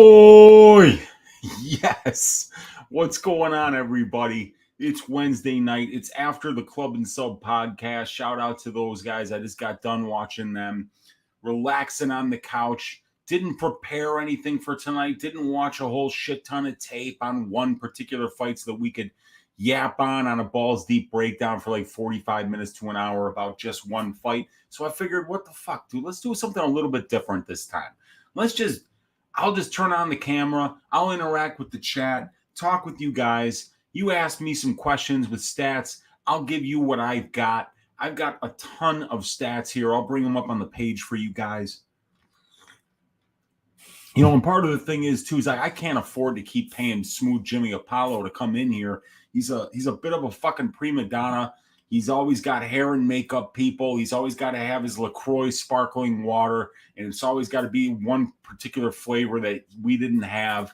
Oi! Yes. What's going on, everybody? It's Wednesday night. It's after the Club and Sub podcast. Shout out to those guys. I just got done watching them, relaxing on the couch. Didn't prepare anything for tonight. Didn't watch a whole shit ton of tape on one particular fight so that we could yap on a balls deep breakdown for like 45 minutes to an hour about just one fight. So I figured, what the fuck, dude? Let's do something a little bit different this time. I'll just turn on the camera. I'll interact with the chat, talk with you guys. You ask me some questions with stats. I'll give you what I've got. I've got a ton of stats here. I'll bring them up on the page for you guys. You know, and part of the thing is, too, is I can't afford to keep paying Smooth Jimmy Apollo to come in here. He's a bit of a fucking prima donna. He's always got hair and makeup people. He's always got to have his LaCroix sparkling water, and it's always got to be one particular flavor that we didn't have.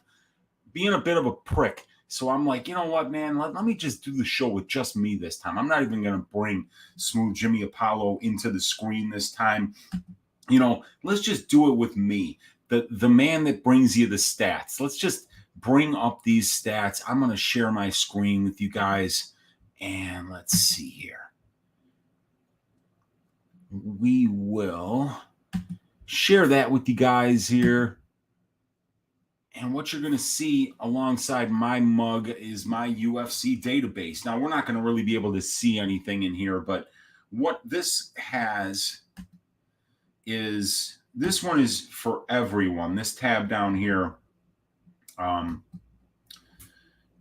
Being a bit of a prick. So I'm like, you know what, man? Let me just do the show with just me this time. I'm not even going to bring Smooth Jimmy Apollo into the screen this time. You know, let's just do it with me, the man that brings you the stats. Let's just bring up these stats. I'm going to share my screen with you guys. And let's see here. We will share that with you guys here. And what you're going to see alongside my mug is my UFC database. Now, we're not going to really be able to see anything in here, but what this has is, this one is for everyone, this tab down here.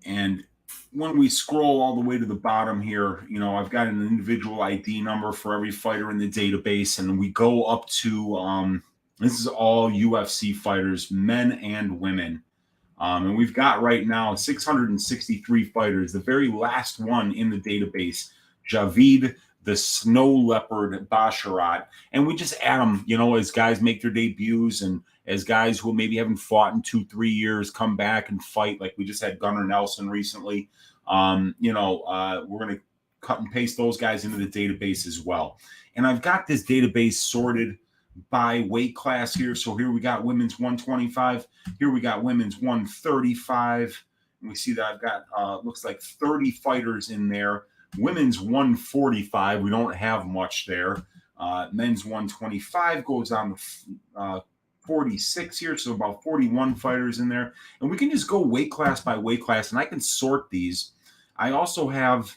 And when we scroll all the way to the bottom here, you know, I've got an individual ID number for every fighter in the database, and we go up to, this is all UFC fighters, men and women. And we've got right now 663 fighters. The very last one in the database, Javid, the Snow Leopard Basharat. And we just add them, you know, as guys make their debuts and as guys who maybe haven't fought in 2-3 years come back and fight, like we just had Gunnar Nelson recently. We're going to cut and paste those guys into the database as well. And I've got this database sorted by weight class here. So here we got women's 125. Here we got women's 135. And we see that I've got, looks like 30 fighters in there. Women's 145. We don't have much there. Men's 125 goes on to 46 here, so about 41 fighters in there. And we can just go weight class by weight class, and I can sort these. I also have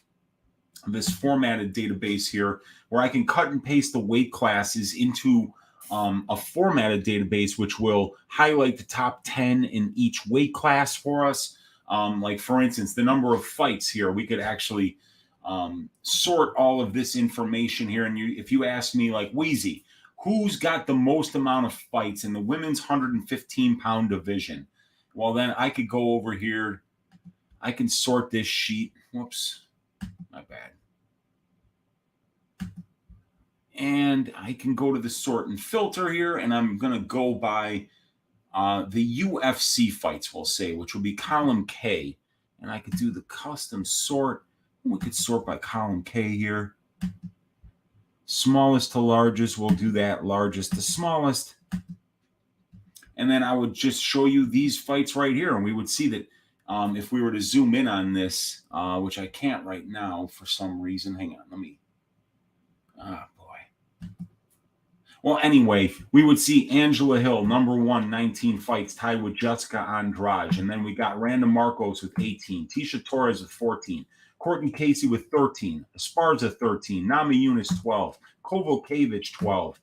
this formatted database here where I can cut and paste the weight classes into a formatted database, which will highlight the top 10 in each weight class for us. Like, for instance, the number of fights here, we could actually sort all of this information here. And if you ask me, like, Weezy, who's got the most amount of fights in the women's 115-pound division? Well, then I could go over here. I can sort this sheet. Whoops, my bad. And I can go to the sort and filter here, and I'm going to go by the UFC fights, we'll say, which will be column K. And I could do the custom sort. We could sort by column K here. Smallest to largest, we'll do that. Largest to smallest. And then I would just show you these fights right here. And we would see that if we were to zoom in on this, which I can't right now for some reason. Hang on, let me. Boy. Well, anyway, we would see Angela Hill, number 1, 19 fights, tied with Jessica Andrade. And then we got Randa Marcos with 18. Tisha Torres with 14. Courtney Casey with 13, Esparza 13, Nami Yunus 12, Kovalkiewicz 12,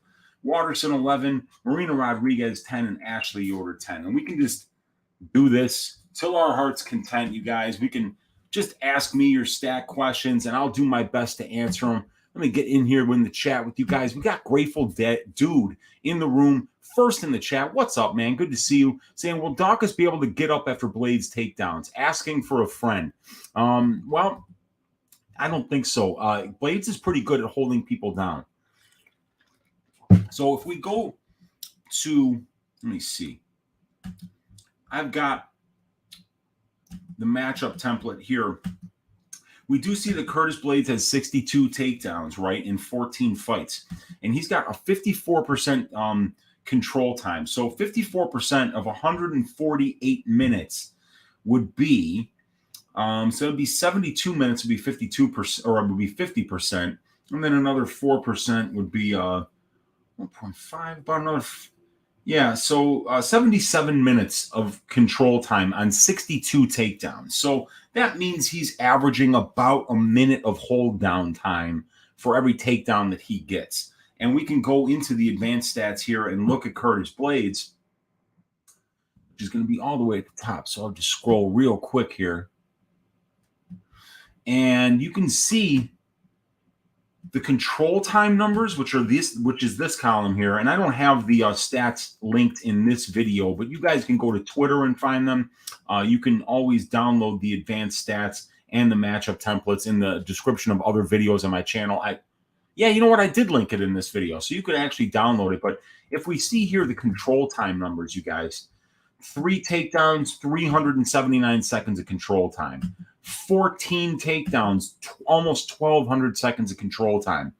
Watterson 11, Marina Rodriguez 10, and Ashley Yoder 10. And we can just do this till our heart's content, you guys. We can just ask me your stat questions, and I'll do my best to answer them. Let me get in here in the chat with you guys. We got Grateful Dude in the room, first in the chat. What's up, man? Good to see you. Saying, will Dawkins be able to get up after Blades takedowns? Asking for a friend. Well, I don't think so. Blades is pretty good at holding people down. So if we go to, let me see. I've got the matchup template here. We do see that Curtis Blades has 62 takedowns, right, in 14 fights. And he's got a 54% control time. So 54% of 148 minutes would be, so it'd be 72 minutes would be 52%, or it would be 50%. And then another 4% would be 1.5, about another, so 77 minutes of control time on 62 takedowns. So that means he's averaging about a minute of hold down time for every takedown that he gets. And we can go into the advanced stats here and look at Curtis Blaydes, which is going to be all the way at the top. So I'll just scroll real quick here. And you can see the control time numbers, which is this column here. And I don't have the stats linked in this video, but you guys can go to Twitter and find them. You can always download the advanced stats and the matchup templates in the description of other videos on my channel. You know what? I did link it in this video, so you could actually download it. But if we see here the control time numbers, you guys, 3 takedowns, 379 seconds of control time. 14 takedowns, almost 1,200 seconds of control time.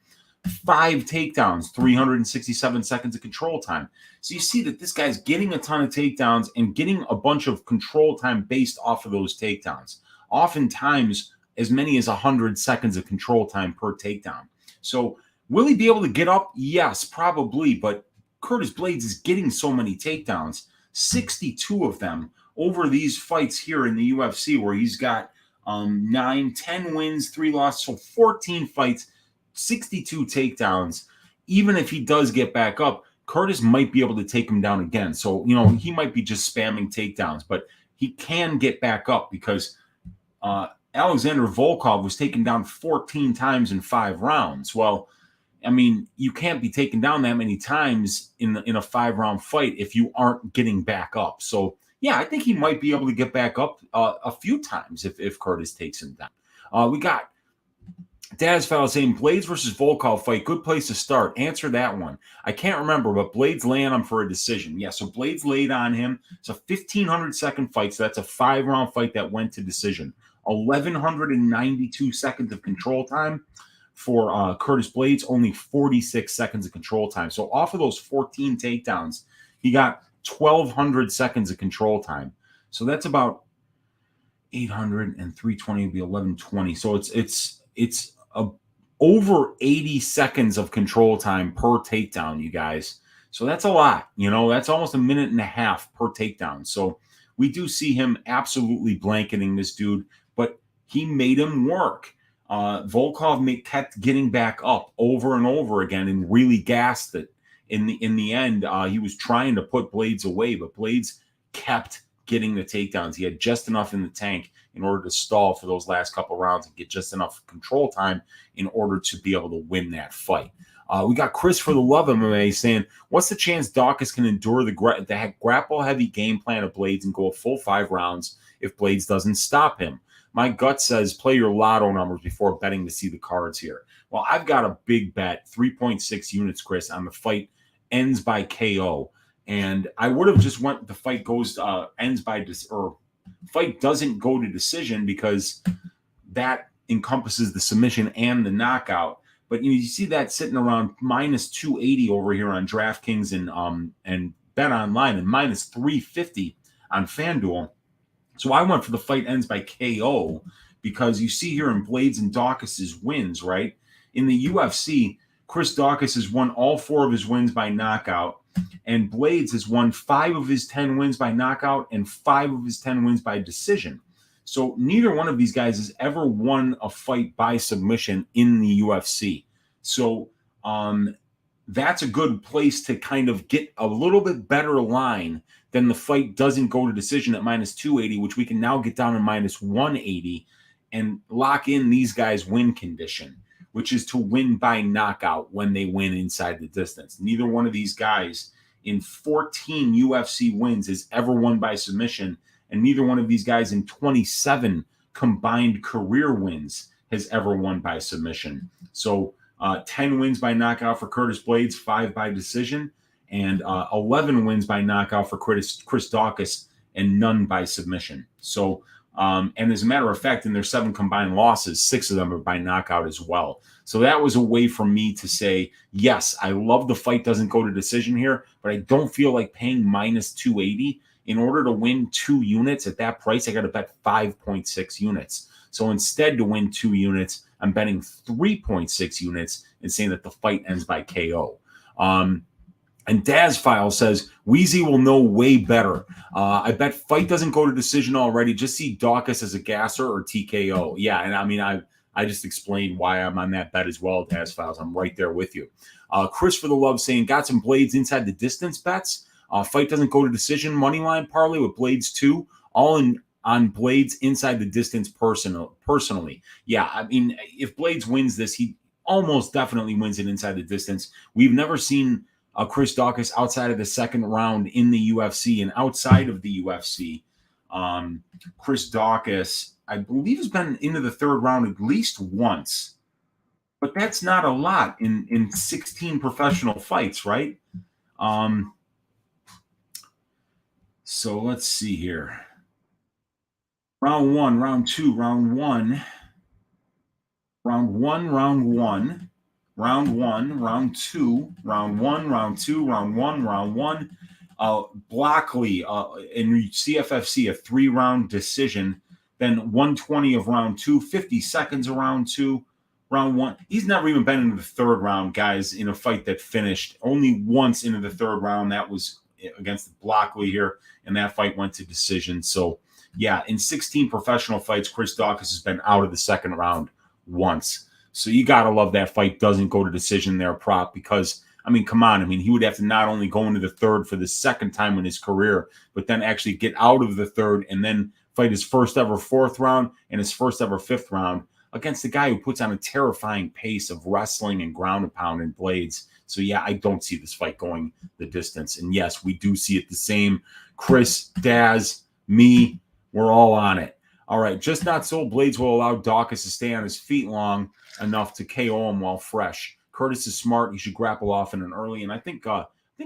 5 takedowns, 367 seconds of control time. So you see that this guy's getting a ton of takedowns and getting a bunch of control time based off of those takedowns. Oftentimes, as many as 100 seconds of control time per takedown. So will he be able to get up? Yes, probably. But Curtis Blaydes is getting so many takedowns, 62 of them over these fights here in the UFC, where he's got 9, 10 wins, 3 losses, so 14 fights, 62 takedowns. Even if he does get back up, Curtis might be able to take him down again. So, he might be just spamming takedowns, but he can get back up because Alexander Volkov was taken down 14 times in 5 rounds. Well, I mean, you can't be taken down that many times in a 5-round fight if you aren't getting back up. So, I think he might be able to get back up a few times if Curtis takes him down. We got Daz Fowler saying Blaydes versus Volkov fight. Good place to start. Answer that one. I can't remember, but Blaydes laying him for a decision. Yeah, so Blaydes laid on him. It's a 1,500-second fight, so that's a 5-round fight that went to decision. 1,192 seconds of control time for Curtis Blaydes, only 46 seconds of control time. So off of those 14 takedowns, he got 1,200 seconds of control time. So that's about 800 and 320 would be 1,120. So it's over 80 seconds of control time per takedown, you guys. So that's a lot. That's almost a minute and a half per takedown. So we do see him absolutely blanketing this dude, but he made him work. Volkov kept getting back up over and over again and really gassed it. In the end, he was trying to put Blaydes away, but Blaydes kept getting the takedowns. He had just enough in the tank in order to stall for those last couple rounds and get just enough control time in order to be able to win that fight. We got Chris for the Love MMA saying, what's the chance Dawkins can endure the grapple-heavy game plan of Blaydes and go a full 5 rounds if Blaydes doesn't stop him? My gut says play your lotto numbers before betting to see the cards here. Well, I've got a big bet, 3.6 units, Chris, on the fight ends by KO. And I would have just went the fight goes ends by fight doesn't go to decision because that encompasses the submission and the knockout. But you see that sitting around minus 280 over here on DraftKings and Bet Online and minus 350 on FanDuel. So I went for the fight ends by KO because you see here in Blaydes and Dawkins' wins, right? In the UFC, Chris Dawkins has won all 4 of his wins by knockout, and Blaydes has won 5 of his 10 wins by knockout and 5 of his 10 wins by decision. So neither one of these guys has ever won a fight by submission in the UFC. So that's a good place to kind of get a little bit better line than the fight doesn't go to decision at minus 280, which we can now get down to minus 180 and lock in these guys' win condition, which is to win by knockout when they win inside the distance. Neither one of these guys in 14 UFC wins has ever won by submission, and neither one of these guys in 27 combined career wins has ever won by submission. So 10 wins by knockout for Curtis Blaydes, 5 by decision, and 11 wins by knockout for Chris Dawkins, and none by submission. So And as a matter of fact, in their 7 combined losses, 6 of them are by knockout as well. So that was a way for me to say, yes, I love the fight doesn't go to decision here, but I don't feel like paying minus 280. In order to win 2 units at that price, I got to bet 5.6 units. So instead, to win 2 units, I'm betting 3.6 units and saying that the fight ends by KO. And Daz File says, Weezy will know way better. I bet fight doesn't go to decision already. Just see Dawkins as a gasser or TKO. Yeah, and I mean, I just explained why I'm on that bet as well, Daz Files. I'm right there with you. Chris for the love saying, got some blades inside the distance bets. Fight doesn't go to decision. Moneyline parlay with blades 2. All in on blades inside the distance personally. Yeah, I mean, if Blades wins this, he almost definitely wins it inside the distance. We've never seen Chris Dawkins outside of the second round in the UFC, and outside of the UFC, Chris Dawkins, I believe, has been into the third round at least once, but that's not a lot in 16 professional fights, right? So let's see here. Round 1, round 2, round 1, round 1, round 1. Round 1, round 2, round 1, round 2, round 1, round 1. Blockley in CFFC, a 3-round decision. Then 120 of round 2, 50 seconds of round 2, round 1. He's never even been into the third round, guys, in a fight that finished. Only once into the third round. That was against Blockley here, and that fight went to decision. So, yeah, in 16 professional fights, Chris Dawkins has been out of the second round once. So you got to love that fight doesn't go to decision there, prop, because, I mean, come on. I mean, he would have to not only go into the third for the second time in his career, but then actually get out of the third and then fight his first ever 4th round and his first ever 5th round against a guy who puts on a terrifying pace of wrestling and ground and pound and blades. So, yeah, I don't see this fight going the distance. And, yes, we do see it the same. Chris, Daz, me, we're all on it. All right, just not so. Blades will allow Dawkins to stay on his feet long enough to KO him while fresh. Curtis is smart. He should grapple off in an early. And I think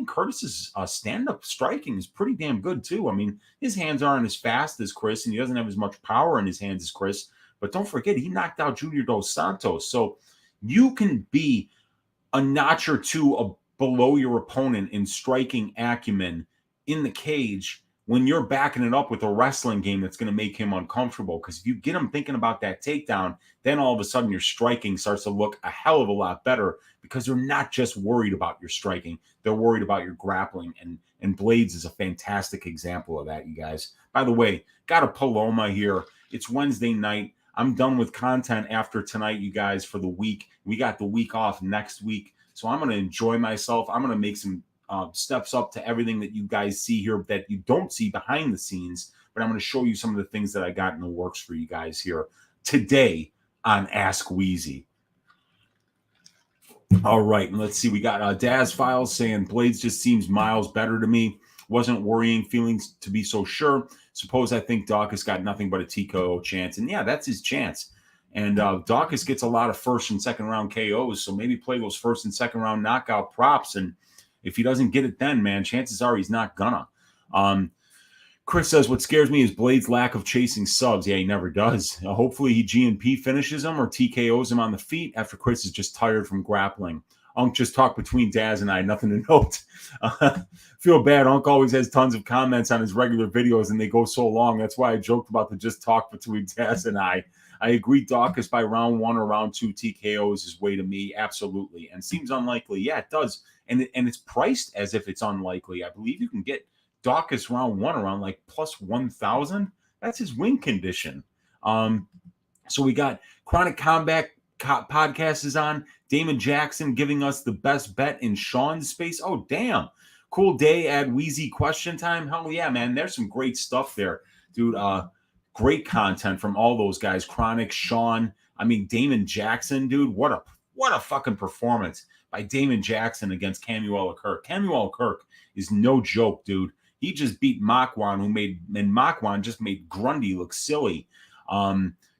Curtis's stand-up striking is pretty damn good, too. I mean, his hands aren't as fast as Chris, and he doesn't have as much power in his hands as Chris. But don't forget, he knocked out Junior Dos Santos. So you can be a notch or two below your opponent in striking acumen in the cage when you're backing it up with a wrestling game that's going to make him uncomfortable. Because if you get him thinking about that takedown, then all of a sudden your striking starts to look a hell of a lot better, because they're not just worried about your striking. They're worried about your grappling. And Blades is a fantastic example of that, you guys. By the way, got a Paloma here. It's Wednesday night. I'm done with content after tonight, you guys, for the week. We got the week off next week. So I'm going to enjoy myself. I'm going to make some steps up to everything that you guys see here that you don't see behind the scenes, but I'm going to show you some of the things that I got in the works for you guys here today on Ask Weezy. All right, and let's see. We got Daz Files saying Blades just seems miles better to me. Wasn't worrying feelings to be so sure. Suppose I think Dawkins got nothing but a TKO chance, and yeah, that's his chance. And Dawkins gets a lot of first and second round KOs, so maybe play those first and second round knockout props. And if he doesn't get it then, man, chances are he's not gonna. Chris says, what scares me is Blade's lack of chasing subs. Yeah, he never does. Hopefully he GNP finishes him or TKOs him on the feet after Chris is just tired from grappling. Unk just talked between Daz and I. Nothing to note. Feel bad. Unk always has tons of comments on his regular videos, and they go so long. That's why I joked about the just talk between Daz and I. I agree Dawkins by round 1 or round 2 TKOs is way to me. Absolutely. And seems unlikely. Yeah, it does. And it's priced as if it's unlikely. I believe you can get Dawkins round 1 around like plus 1,000. That's his win condition. So we got Chronic Combat podcast is on. Damon Jackson giving us the best bet in Sean's space. Oh, damn. Cool day at Weezy question time. Hell yeah, man. There's some great stuff there, dude. Great content from all those guys. Chronic, Sean. I mean, Damon Jackson, dude. What a fucking performance by Damon Jackson against Camuel Kirk. Camuel Kirk is no joke, dude. He just beat Makwan, and Makwan just made Grundy look silly.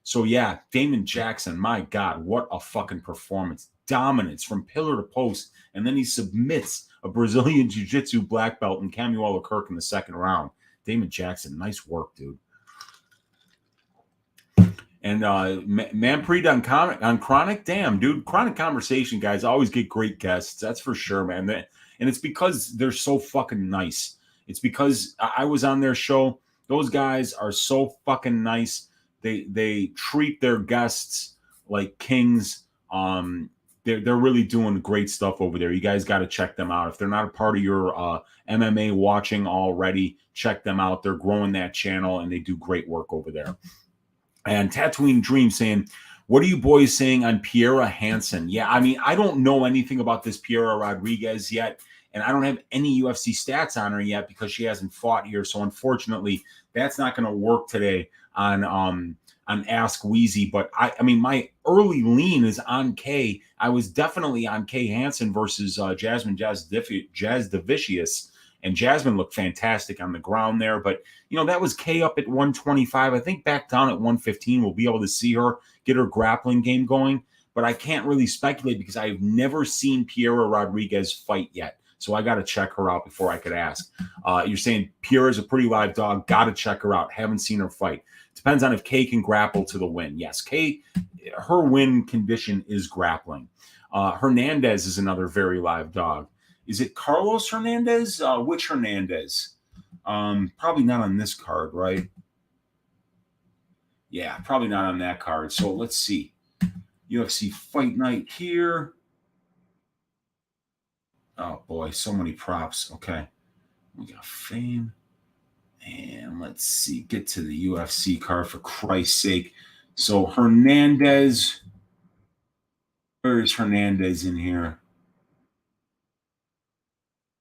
So yeah, Damon Jackson, my God, what a fucking performance. Dominance from pillar to post. And then he submits a Brazilian Jiu-Jitsu black belt in Camuel Kirk in the second round. Damon Jackson, nice work, dude. And Manpreet on Chronic, damn, dude, Chronic Conversation guys always get great guests. That's for sure, man. And it's because they're so fucking nice. It's because I was on their show. Those guys are so fucking nice. They treat their guests like kings. They're really doing great stuff over there. You guys got to check them out. If they're not a part of your MMA watching already, check them out. They're growing that channel and they do great work over there. And Tatooine Dream saying, what are you boys saying on Piera Hansen? Yeah, I mean, I don't know anything about this Piera Rodriguez yet, and I don't have any UFC stats on her yet because she hasn't fought here. So unfortunately, that's not going to work today on Ask Weezy. But I mean, my early lean is on K. I was definitely on K Hansen versus Jasmine Jazz Devicius. And Jasmine looked fantastic on the ground there. But, you know, that was K up at 125. I think back down at 115, we'll be able to see her get her grappling game going. But I can't really speculate because I've never seen Piera Rodriguez fight yet. So I got to check her out before I could ask. You're saying Piera's a pretty live dog. Got to check her out. Haven't seen her fight. Depends on if K can grapple to the win. Yes, K, her win condition is grappling. Hernandez is another very live dog. Is it Carlos Hernandez? Which Hernandez? Probably not on this card, right? Yeah, probably not on that card. So let's see. UFC Fight Night here. Oh, boy, so many props. Okay. We got Fame. And let's see. Get to the UFC card for Christ's sake. So Hernandez. Where is Hernandez in here?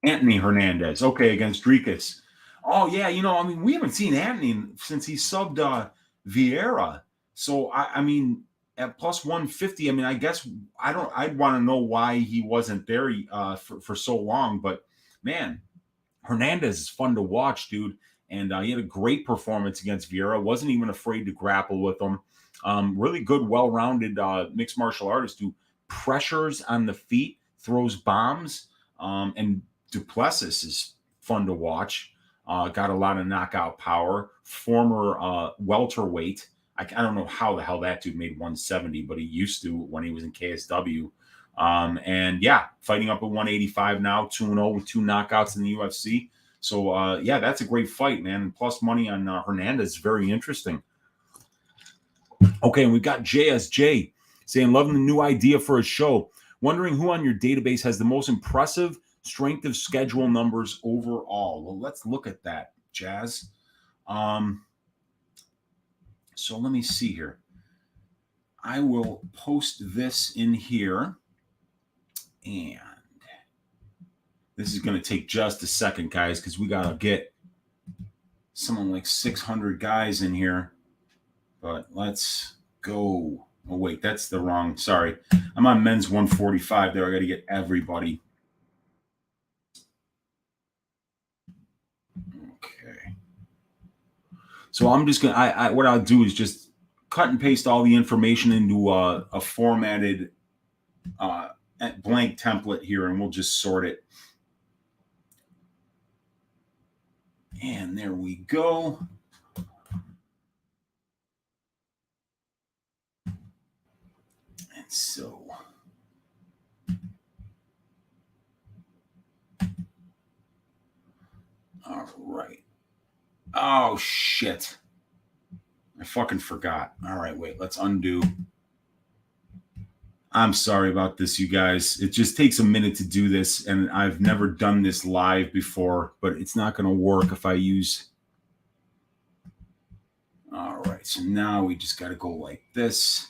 Anthony Hernandez. Okay, against Drikas. Oh, yeah, you know, I mean, we haven't seen Anthony since he subbed Vieira. So, I mean, at plus 150, I mean, I guess I'd want to know why he wasn't there for so long. But, man, Hernandez is fun to watch, dude. And he had a great performance against Vieira. Wasn't even afraid to grapple with him. Really good, well-rounded mixed martial artist who pressures on the feet, throws bombs, and Duplessis is fun to watch. Got a lot of knockout power. Former welterweight. I don't know how the hell that dude made 170, but he used to when he was in KSW. And yeah, fighting up at 185 now, 2-0 with 2 knockouts in the UFC. So yeah, that's a great fight, man. And plus money on Hernandez is very interesting. Okay, and we got JSJ saying, loving the new idea for a show. Wondering who on your database has the most impressive strength of schedule numbers overall. Well, let's look at that, Jazz. So let me see here. I will post this in here. And this is going to take just a second, guys, because we got to get someone like 600 guys in here. But let's go. Oh, wait, that's the wrong. Sorry. I'm on men's 145 there. I got to get everybody. Okay. So I'm just going to, what I'll do is just cut and paste all the information into a formatted blank template here, and we'll just sort it. And there we go. And so all right. Oh, shit. I fucking forgot. All right, wait. Let's undo. I'm sorry about this, you guys. It just takes a minute to do this, and I've never done this live before, but it's not going to work if I use. All right, so now we just got to go like this.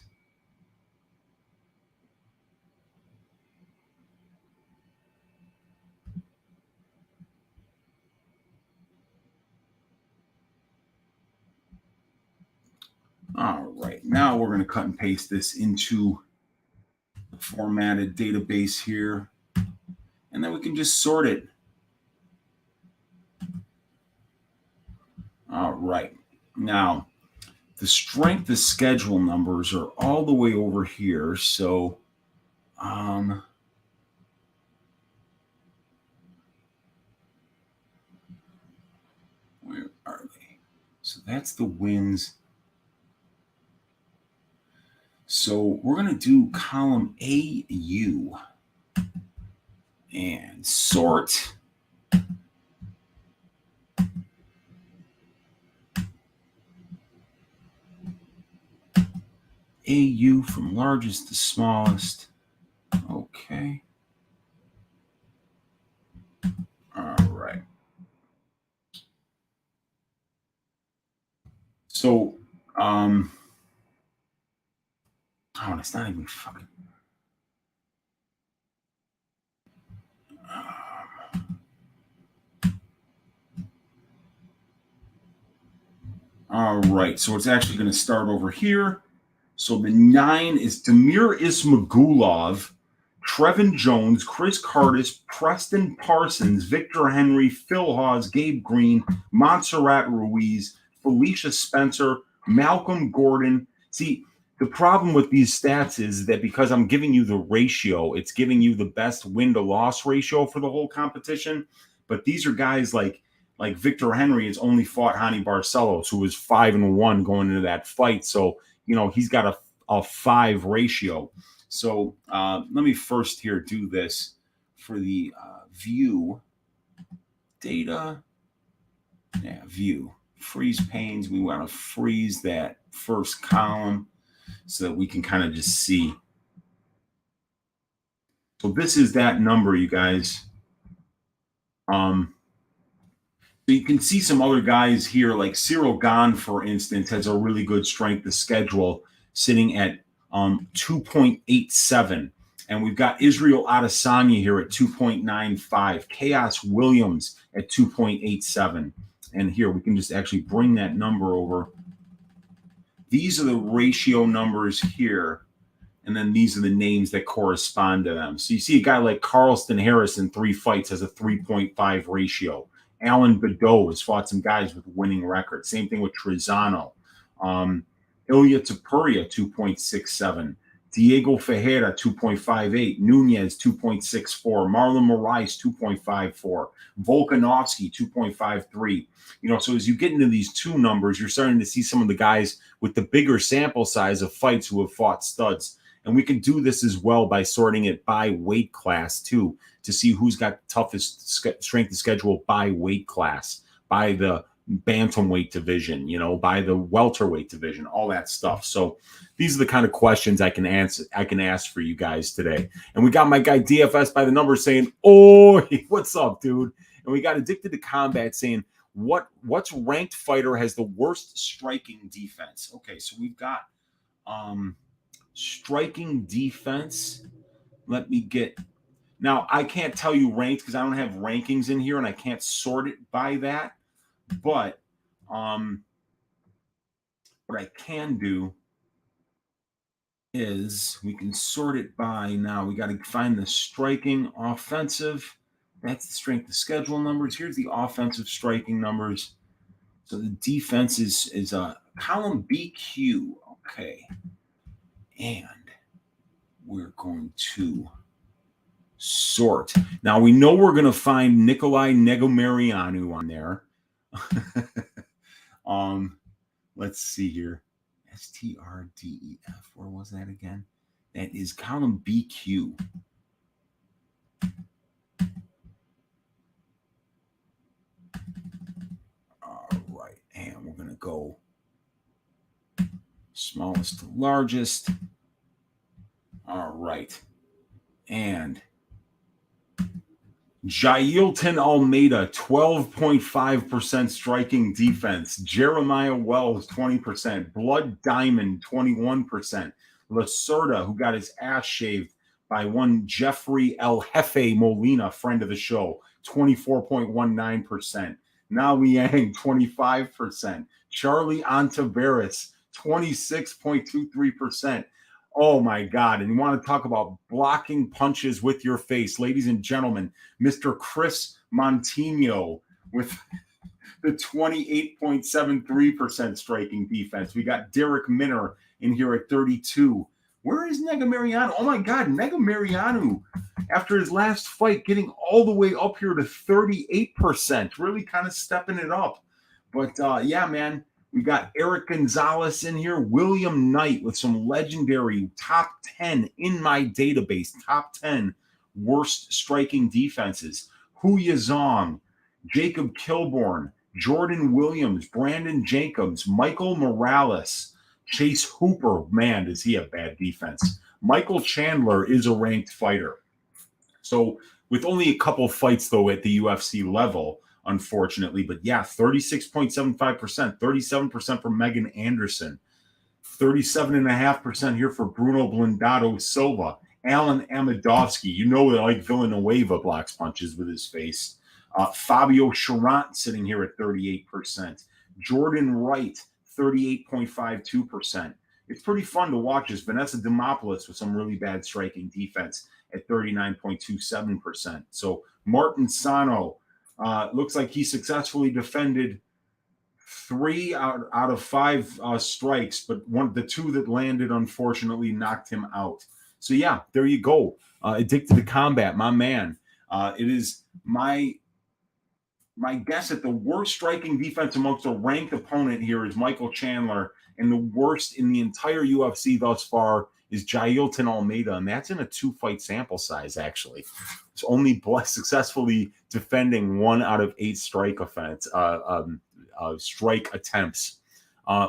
All right, now we're going to cut and paste this into the formatted database here, and then we can just sort it. All right, now the strength of schedule numbers are all the way over here, so where are they? So that's the wins. So we're going to do column AU and sort. AU from largest to smallest. Okay. All right. So, oh, it's not even fucking. All right. So it's actually going to start over here. So the 9 is Damir Ismagulov, Trevin Jones, Chris Curtis, Preston Parsons, Victor Henry, Phil Hawes, Gabe Green, Montserrat Ruiz, Felicia Spencer, Malcolm Gordon. See, the problem with these stats is that because I'm giving you the ratio, it's giving you the best win to loss ratio for the whole competition. But these are guys like Victor Henry has only fought Hani Barcelos, who was 5-1 going into that fight. So he's got a 5 ratio. So let me first here do this for the view data. Yeah, view freeze panes. We want to freeze that first column so that we can kind of just see. So this is that number, you guys. So you can see some other guys here, like Cyril Gahn, for instance, has a really good strength of schedule, sitting at 2.87. And we've got Israel Adesanya here at 2.95. Chaos Williams at 2.87. And here we can just actually bring that number over. These are the ratio numbers here. And then these are the names that correspond to them. So you see a guy like Carlston Harris in 3 fights has a 3.5 ratio. Alan Badeau has fought some guys with winning records. Same thing with Trizano. Ilya Topuria, 2.67. Diego Ferreira, 2.58. Nunez, 2.64. Marlon Moraes, 2.54. Volkanovski, 2.53. So as you get into these 2 numbers, you're starting to see some of the guys with the bigger sample size of fights who have fought studs. And we can do this as well by sorting it by weight class, too, to see who's got the toughest strength of schedule by weight class, by the bantamweight division, by the welterweight division, all that stuff. So these are the kind of questions I can answer. I can ask for you guys today. And we got my guy DFS by the number saying, "Oh, what's up, dude?" And we got Addicted to Combat saying, "What's ranked fighter has the worst striking defense?" Okay, so we've got striking defense. Let me get. Now, I can't tell you ranked because I don't have rankings in here and I can't sort it by that. But what I can do is we can sort it by now. We got to find the striking offensive. That's the strength of schedule numbers. Here's the offensive striking numbers. So the defense is column BQ. Okay. And we're going to sort. Now we know we're going to find Nikolai Negomarianu on there. Let's see here. STRDEF. Where was that again? That is column BQ. All right. And we're going to go smallest to largest. All right. And Jailton Almeida, 12.5% striking defense. Jeremiah Wells, 20%. Blood Diamond, 21%. Lacerda, who got his ass shaved by one Jeffrey El Jefe Molina, friend of the show, 24.19%. Naomi Yang, 25%. Charlie Antaveras, 26.23%. Oh, my God. And you want to talk about blocking punches with your face. Ladies and gentlemen, Mr. Chris Montino with the 28.73% striking defense. We got Derek Minner in here at 32. Where is Negomarianu? Oh, my God. Negomarianu, after his last fight, getting all the way up here to 38%. Really kind of stepping it up. But, yeah, man. We got Eric Gonzalez in here, William Knight with some legendary top 10 in my database, top 10 worst striking defenses. Huya Zong, Jacob Kilborn, Jordan Williams, Brandon Jacobs, Michael Morales, Chase Hooper. Man, does he have bad defense. Michael Chandler is a ranked fighter. So with only a couple fights, though, at the UFC level, unfortunately. But yeah, 36.75%, 37% for Megan Anderson, 37.5% here for Bruno Blindado Silva, Alan Amadovsky. You know that like Villanueva blocks punches with his face. Fabio Charant sitting here at 38%. Jordan Wright, 38.52%. It's pretty fun to watch this. Vanessa Demopoulos with some really bad striking defense at 39.27%. So Martin Sano looks like he successfully defended 3 out of 5 strikes, but the 2 that landed, unfortunately, knocked him out. So yeah, there you go. Addicted to Combat, my man. It is my guess at the worst striking defense amongst a ranked opponent here is Michael Chandler, and the worst in the entire UFC thus far is Jailton Almeida, and that's in a 2-fight sample size, actually. It's only successfully defending 1 out of 8 strike attempts.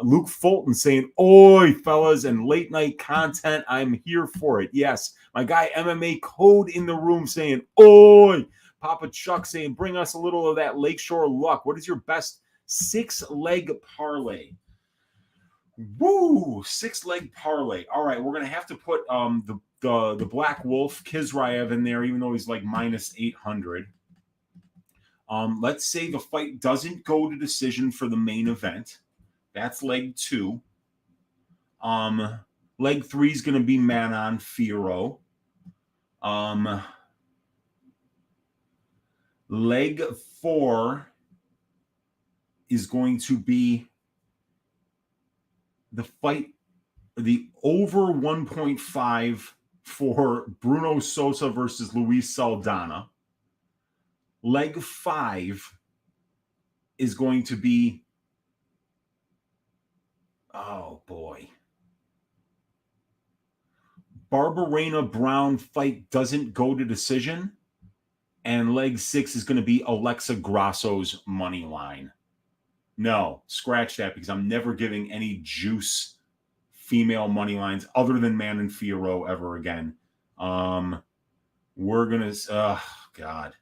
Luke Fulton saying, "Oi, fellas," and late night content, I'm here for it. Yes, my guy MMA Code in the room saying, "Oi." Papa Chuck saying, "Bring us a little of that Lakeshore luck. What is your best 6-leg parlay?" Woo, 6-leg parlay. All right, we're gonna have to put the Black Wolf Kizraev in there, even though he's like minus 800. Let's say the fight doesn't go to decision for the main event. That's leg 2. Leg 3 is gonna be Manon Fiorot. Leg 4 is going to be the fight, the over 1.5 for Bruno Sosa versus Luis Saldana. Leg 5 is going to be, oh boy, Barberena Brown fight doesn't go to decision. And leg 6 is going to be Alexa Grasso's money line. No, scratch that, because I'm never giving any juice female money lines other than Manon Fiorot ever again. We're going to, God.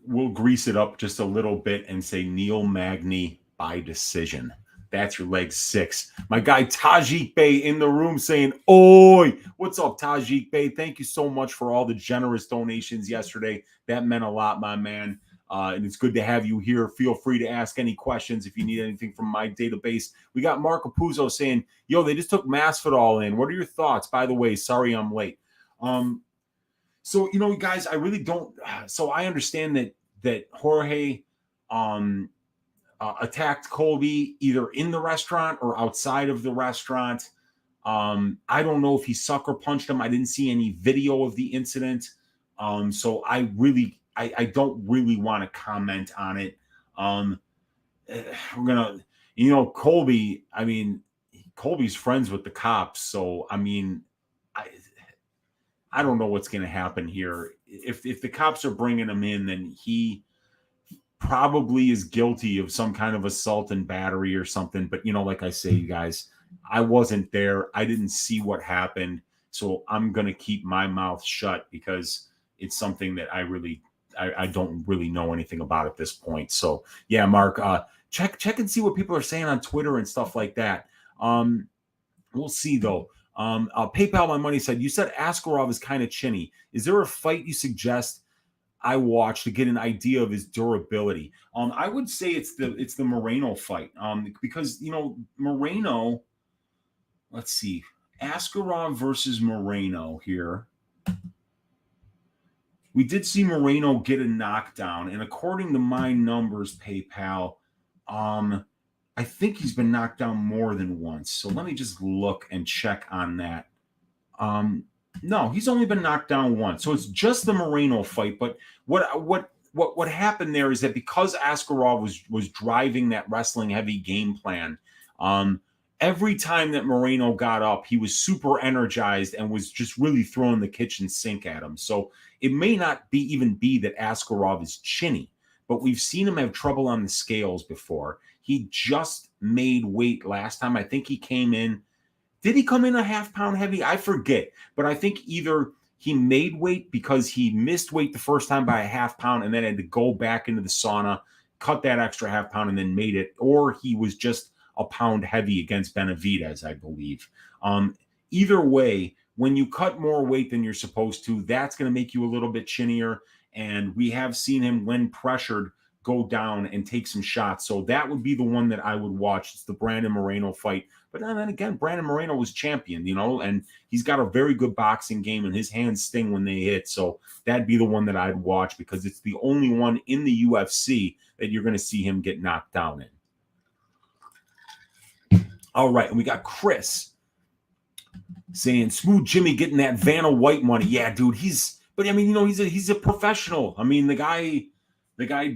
We'll grease it up just a little bit and say Neil Magny by decision. That's your leg 6. My guy Tajik Bey in the room saying, "Oi, what's up, Tajik Bey? Thank you so much for all the generous donations yesterday. That meant a lot, my man. And it's good to have you here. Feel free to ask any questions if you need anything from my database." We got Mark Apuzzo saying, "Yo, they just took Masvidal in. What are your thoughts? By the way, sorry I'm late." So, you know, guys, I really don't. So I understand that Jorge attacked Colby either in the restaurant or outside of the restaurant. I don't know if he sucker punched him. I didn't see any video of the incident. So I don't really want to comment on it. We're going to, you know, Colby, I mean, Colby's friends with the cops. So, I mean, I don't know what's going to happen here. If the cops are bringing him in, then he probably is guilty of some kind of assault and battery or something. But, you know, like I say, you guys, I wasn't there. I didn't see what happened. So I'm going to keep my mouth shut because it's something that I don't really know anything about at this point. So yeah, Mark, check and see what people are saying on Twitter and stuff like that. We'll see though. PayPal My Money said, "You said Askarov is kind of chinny. Is there a fight you suggest I watch to get an idea of his durability?" I would say it's the Moreno fight. Because, you know, Moreno, let's see, Askarov versus Moreno here. We did see Moreno get a knockdown, and according to my numbers, PayPal, I think he's been knocked down more than once. So let me just look and check on that. No, he's only been knocked down once. So it's just the Moreno fight. But what what happened there is that because Askarov was driving that wrestling heavy game plan, every time that Moreno got up, he was super energized and was just really throwing the kitchen sink at him. So it may not even be that Askarov is chinny, but we've seen him have trouble on the scales before. He just made weight last time. I think he came in. Did he come in a half-pound heavy? I forget. But I think either he made weight because he missed weight the first time by a half pound and then had to go back into the sauna, cut that extra half pound, and then made it, or he was just a pound heavy against Benavidez, I believe. Either way, when you cut more weight than you're supposed to, that's going to make you a little bit chinnier. And we have seen him, when pressured, go down and take some shots. So that would be the one that I would watch. It's the Brandon Moreno fight. But then again, Brandon Moreno was champion, and he's got a very good boxing game, and his hands sting when they hit. So that'd be the one that I'd watch because it's the only one in the UFC that you're going to see him get knocked down in. All right, and we got Chris saying, Smooth Jimmy getting that Vanna White money. Yeah, dude, he's a professional. I mean, the guy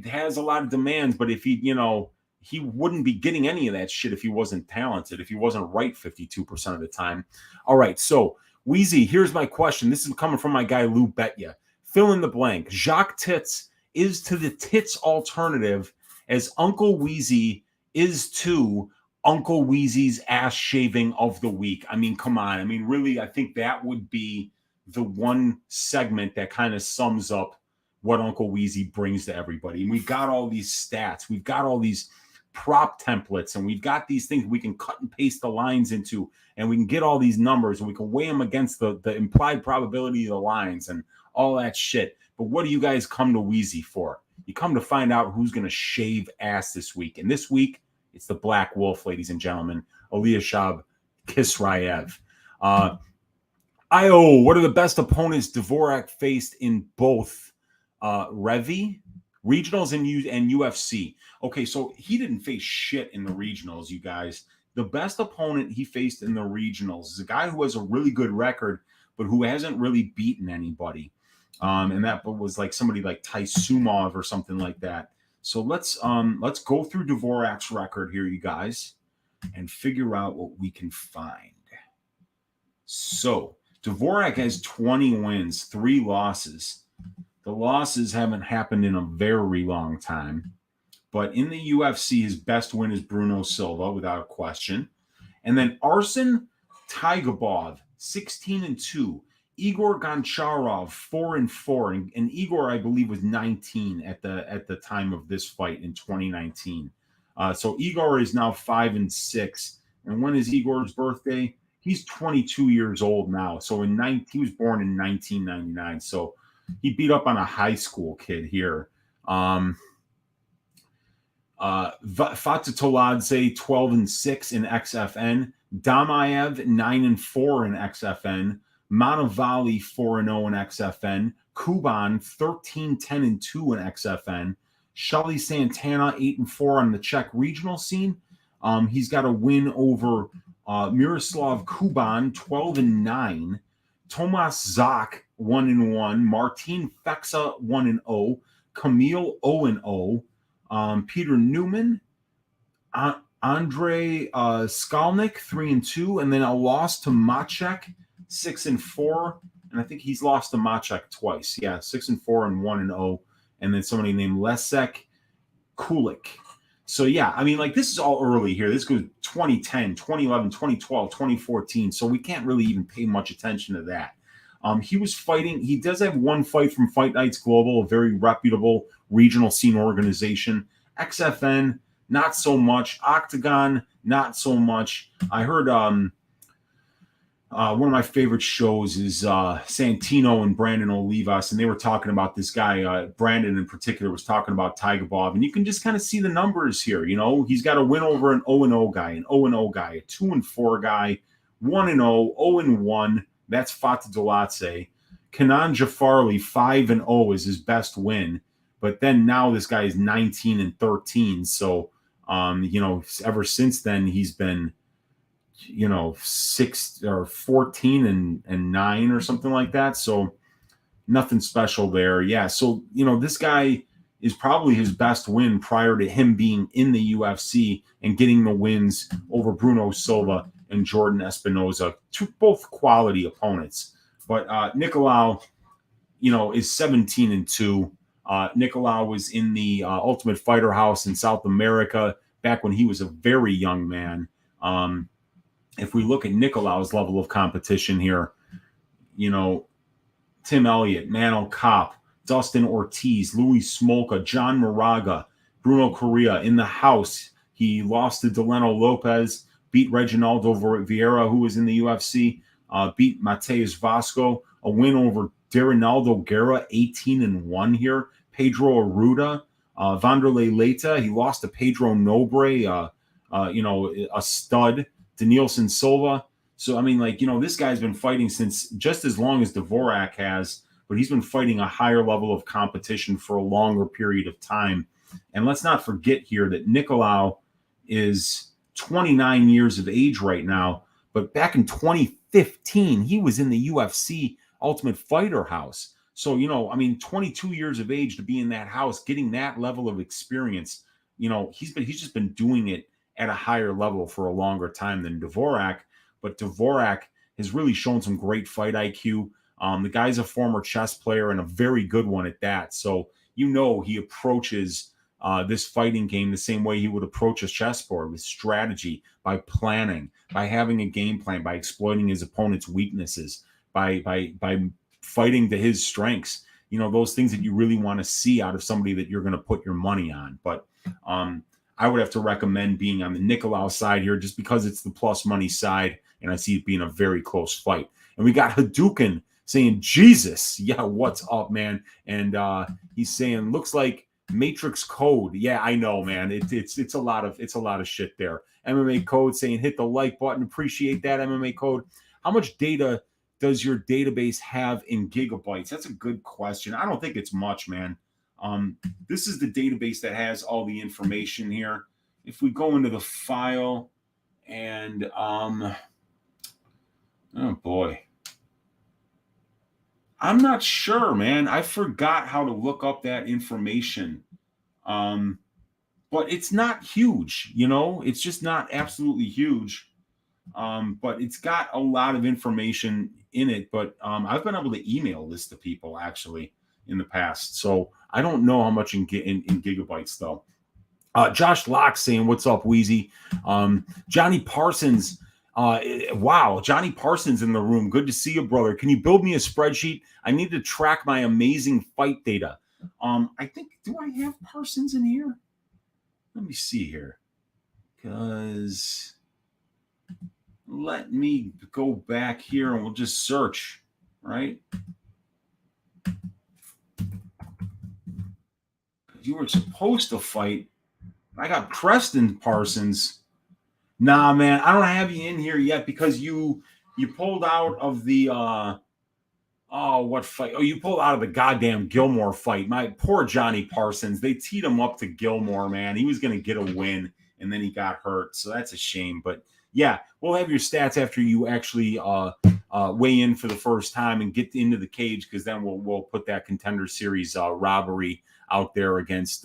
has a lot of demands, but if he wouldn't be getting any of that shit if he wasn't talented, if he wasn't right 52% of the time. All right, so Weezy, here's my question. This is coming from my guy Lou Betya. Fill in the blank. Jacques Tits is to the Tits alternative as Uncle Weezy is to Uncle Weezy's ass shaving of the week. I mean, come on. I mean, really, I think that would be the one segment that kind of sums up what Uncle Weezy brings to everybody. And we've got all these stats. We've got all these prop templates, and we've got these things we can cut and paste the lines into, and we can get all these numbers, and we can weigh them against the implied probability of the lines and all that shit. But what do you guys come to Weezy for? You come to find out who's going to shave ass this week. And this week, it's the Black Wolf, ladies and gentlemen, Eliashab Kisrayev. What are the best opponents Dvorak faced in both Revy, regionals, and UFC? Okay, so he didn't face shit in the regionals, you guys. The best opponent he faced in the regionals is a guy who has a really good record, but who hasn't really beaten anybody. And that was like somebody like Taisumov or something like that. So let's go through Dvorak's record here, you guys, and figure out what we can find. So Dvorak has 20 wins, 3 losses. The losses haven't happened in a very long time. But in the UFC, his best win is Bruno Silva, without a question. And then Arsen Tigabov, 16-2. Igor Goncharov, 4-4. And Igor, I believe, was 19 at the time of this fight in 2019. So Igor is now 5-6. And when is Igor's birthday? He's 22 years old now. So he was born in 1999. So he beat up on a high school kid here. Fatatoladze 12-6 in XFN. Damaev 9-4 in XFN. Manavali 4-0 in XFN. Kuban 13-10-2 in XFN. Shelly Santana 8-4 on the Czech regional scene. He's got a win over Miroslav Kuban 12-9. Tomas Zak 1-1. Martin Fexa 1-0. Camille 0-0. Peter Newman, Andrei Skalnik 3-2, and then a loss to Maciek 6-4, and I think he's lost to Maciek twice. Yeah, 6-4 and 1-0, and then somebody named Lesek Kulik. So yeah, I mean, like, this is all early here. This goes 2010, 2011, 2012, 2014. So we can't really even pay much attention to that. He was fighting. He does have one fight from Fight Nights Global, a very reputable regional scene organization. XFN, not so much. Octagon, not so much. I heard one of my favorite shows is Santino and Brandon Olivas, and they were talking about this guy. Brandon in particular was talking about Tigabov, and you can just kind of see the numbers here. He's got a win over an 0-0 guy, an 0-0 guy, a 2-4 guy, 1-0, 0-1. That's Fatih Dolatse. Kenan Jafarli, 5-0 is his best win. But then now this guy is 19-13. So, ever since then, he's been, 6 or 14-9 or something like that. So nothing special there. Yeah. So, this guy, is probably his best win prior to him being in the UFC and getting the wins over Bruno Silva and Jordan Espinoza, both quality opponents. But Nicolau, is 17-2. Nicolau was in the Ultimate Fighter House in South America back when he was a very young man. If we look at Nicolau's level of competition here, Tim Elliott, Manon Fiorot, Dustin Ortiz, Louis Smolka, John Moraga, Bruno Correa in the house. He lost to Delano Lopez, beat Reginaldo Vieira, who was in the UFC, beat Mateus Vasco, a win over Darinaldo Guerra, 18-1 here. Pedro Arruda, Vanderlei Leita, he lost to Pedro Nobre, a stud. Danielson Silva. So, this guy's been fighting since just as long as Dvorak has, but he's been fighting a higher level of competition for a longer period of time. And let's not forget here that Nicolau is 29 years of age right now, but back in 2015, he was in the UFC Ultimate Fighter House. So, 22 years of age to be in that house, getting that level of experience, he's just been doing it at a higher level for a longer time than Dvorak. But Dvorak has really shown some great fight IQ. The guy's a former chess player and a very good one at that. So, he approaches this fighting game the same way he would approach a chessboard, with strategy, by planning, by having a game plan, by exploiting his opponent's weaknesses, by fighting to his strengths. Those things that you really want to see out of somebody that you're going to put your money on. But I would have to recommend being on the Nicolau side here just because it's the plus money side, and I see it being a very close fight. And we got Hadouken saying, Jesus, yeah, what's up, man? And he's saying, looks like Matrix Code. Yeah, I know, man. It's a lot of shit there. MMA Code saying, hit the like button. Appreciate that, MMA Code. How much data does your database have in gigabytes? That's a good question. I don't think it's much, man. This is the database that has all the information here. If we go into the file and, oh boy, I'm not sure, man. I forgot how to look up that information. But it's not huge, it's just not absolutely huge. But it's got a lot of information in it. But I've been able to email this to people actually in the past. So I don't know how much in gigabytes though. Josh Locke saying, what's up, Weezy? Johnny Parsons. Wow, Johnny Parsons in the room. Good to see you, brother. Can you build me a spreadsheet? I need to track my amazing fight data. I think, do I have Parsons in here? Let me see here. Because let me go back here and we'll just search, right? You were supposed to fight. I got Preston Parsons. Nah, man, I don't have you in here yet because you pulled out of the what fight? Oh, you pulled out of the goddamn Gilmore fight. My poor Johnny Parsons. They teed him up to Gilmore, man. He was gonna get a win and then he got hurt. So that's a shame. But yeah, we'll have your stats after you actually weigh in for the first time and get into the cage, because then we'll put that Contender Series robbery out there against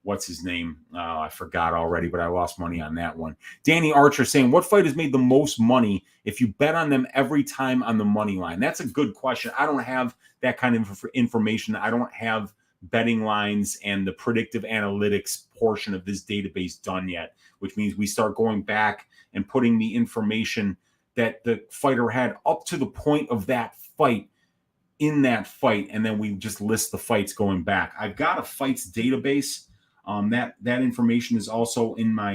what's his name? I forgot already, but I lost money on that one. Danny Archer saying, what fight has made the most money if you bet on them every time on the money line? That's a good question. I don't have that kind of information. I don't have betting lines and the predictive analytics portion of this database done yet, which means we start going back and putting the information that the fighter had up to the point of that fight in that fight, and then we just list the fights going back. I've got a fights database. That information is also in my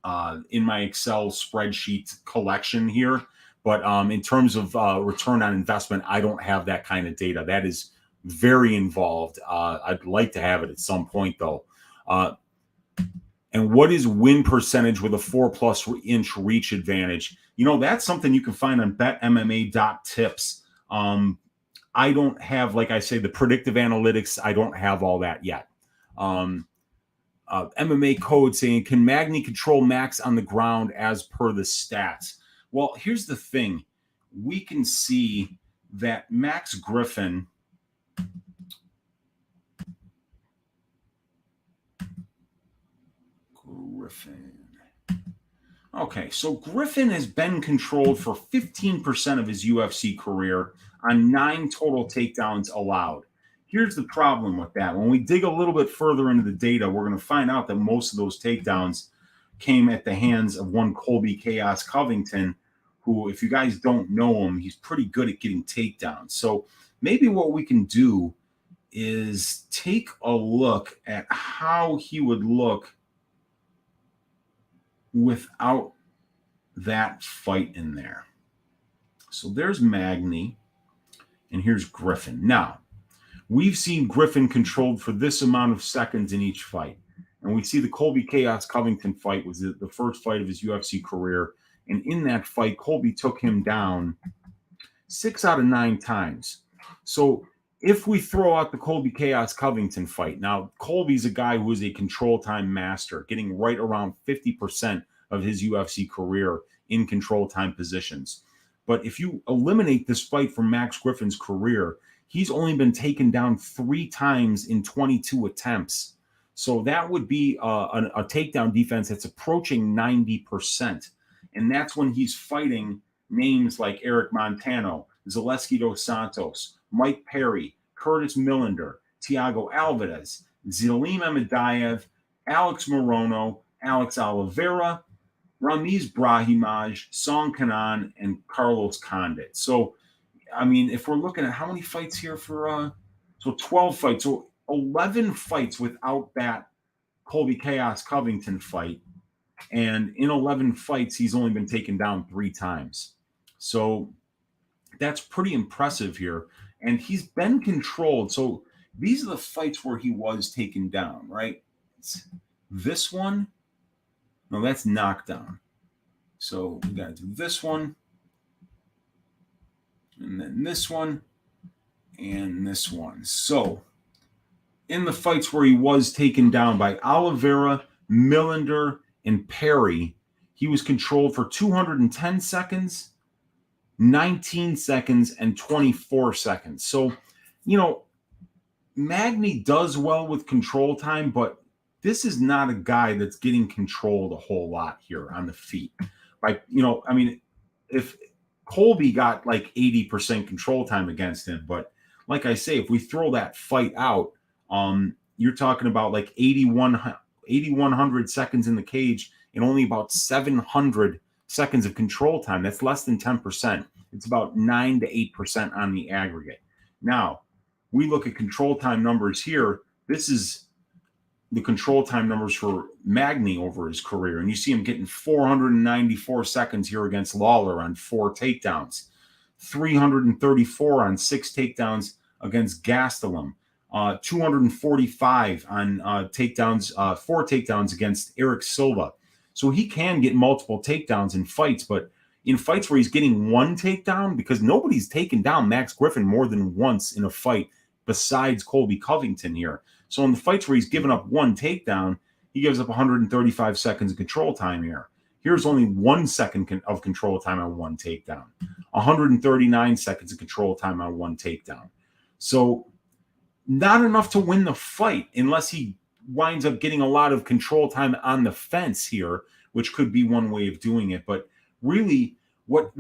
Excel spreadsheet collection here. But in terms of return on investment, I don't have that kind of data. That is very involved. I'd like to have it at some point, though. And what is win percentage with a 4+ inch reach advantage? That's something you can find on betmma.tips. I don't have, like I say, the predictive analytics. I don't have all that yet. MMA Code saying, can Magny control Max on the ground as per the stats? Well, here's the thing. We can see that Max Griffin Griffin. Okay, so Griffin has been controlled for 15% of his UFC career on 9 total takedowns allowed. Here's the problem with that. When we dig a little bit further into the data, we're going to find out that most of those takedowns came at the hands of one Colby Chaos Covington, who, if you guys don't know him, he's pretty good at getting takedowns. So maybe what we can do is take a look at how he would look without that fight in there. So there's Magny, and here's Griffin. Now, we've seen Griffin controlled for this amount of seconds in each fight. And we see the Colby Chaos Covington fight was the first fight of his UFC career. And in that fight, Colby took him down 6 out of 9 times. So if we throw out the Colby Chaos Covington fight, now Colby's a guy who is a control time master, getting right around 50% of his UFC career in control time positions. But if you eliminate this fight from Max Griffin's career, he's only been taken down 3 times in 22 attempts. So that would be a takedown defense that's approaching 90%. And that's when he's fighting names like Eric Montano, Zaleski dos Santos, Mike Perry, Curtis Millender, Thiago Alvarez, Zelim Amadaev, Alex Morono, Alex Oliveira, Ramiz Brahimaj, Song Kanan, and Carlos Condit. So, I mean, if we're looking at how many fights here for, 12 fights, so 11 fights without that Colby Chaos Covington fight. And in 11 fights, he's only been taken down 3 times. So that's pretty impressive here. And he's been controlled. So these are the fights where he was taken down, right? It's this one. No, that's knockdown. So we got to do this one. And then this one. And this one. So in the fights where he was taken down by Oliveira, Millender, and Perry, he was controlled for 210 seconds, 19 seconds, and 24 seconds. So, you know, Magny does well with control time, but this is not a guy that's getting controlled a whole lot here on the feet. Like, you know, I mean, if Colby got like 80% control time against him, but like I say, if we throw that fight out, you're talking about like 8,100 seconds in the cage and only about 700 seconds of control time. That's less than 10%. It's about 9 to 8% on the aggregate. Now, we look at control time numbers here. This is the control time numbers for Magny over his career. And you see him getting 494 seconds here against Lawler on 4 takedowns, 334 on 6 takedowns against Gastelum, 245 on takedowns, 4 takedowns against Eric Silva. So he can get multiple takedowns in fights, but in fights where he's getting 1 takedown, because nobody's taken down Max Griffin more than once in a fight besides Colby Covington here. So in the fights where he's given up 1 takedown, he gives up 135 seconds of control time here. Here's only 1 second of control time on 1 takedown, 139 seconds of control time on 1 takedown. So not enough to win the fight unless he winds up getting a lot of control time on the fence here, which could be one way of doing it. But really, what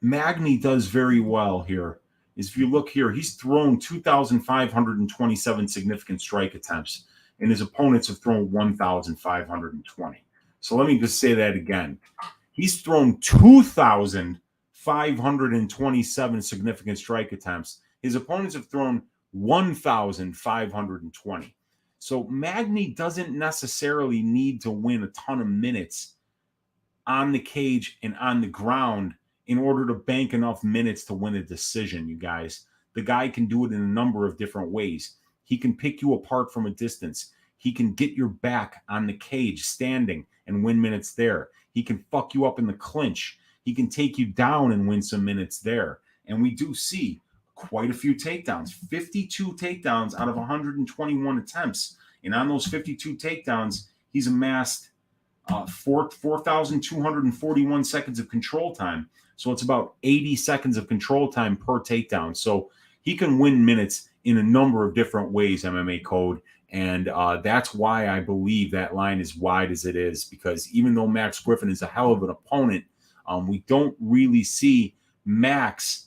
Magny does very well here is, if you look here, he's thrown 2,527 significant strike attempts, and his opponents have thrown 1,520. So let me just say that again. He's thrown 2,527 significant strike attempts. His opponents have thrown 1,520. So Magny doesn't necessarily need to win a ton of minutes on the cage and on the ground in order to bank enough minutes to win a decision, you guys. The guy can do it in a number of different ways. He can pick you apart from a distance. He can get your back on the cage standing and win minutes there. He can fuck you up in the clinch. He can take you down and win some minutes there. And we do see quite a few takedowns, 52 takedowns out of 121 attempts. And on those 52 takedowns, he's amassed 4,241 seconds of control time. So it's about 80 seconds of control time per takedown. So he can win minutes in a number of different ways, MMA Code. And that's why I believe that line is wide as it is, because even though Max Griffin is a hell of an opponent, we don't really see Max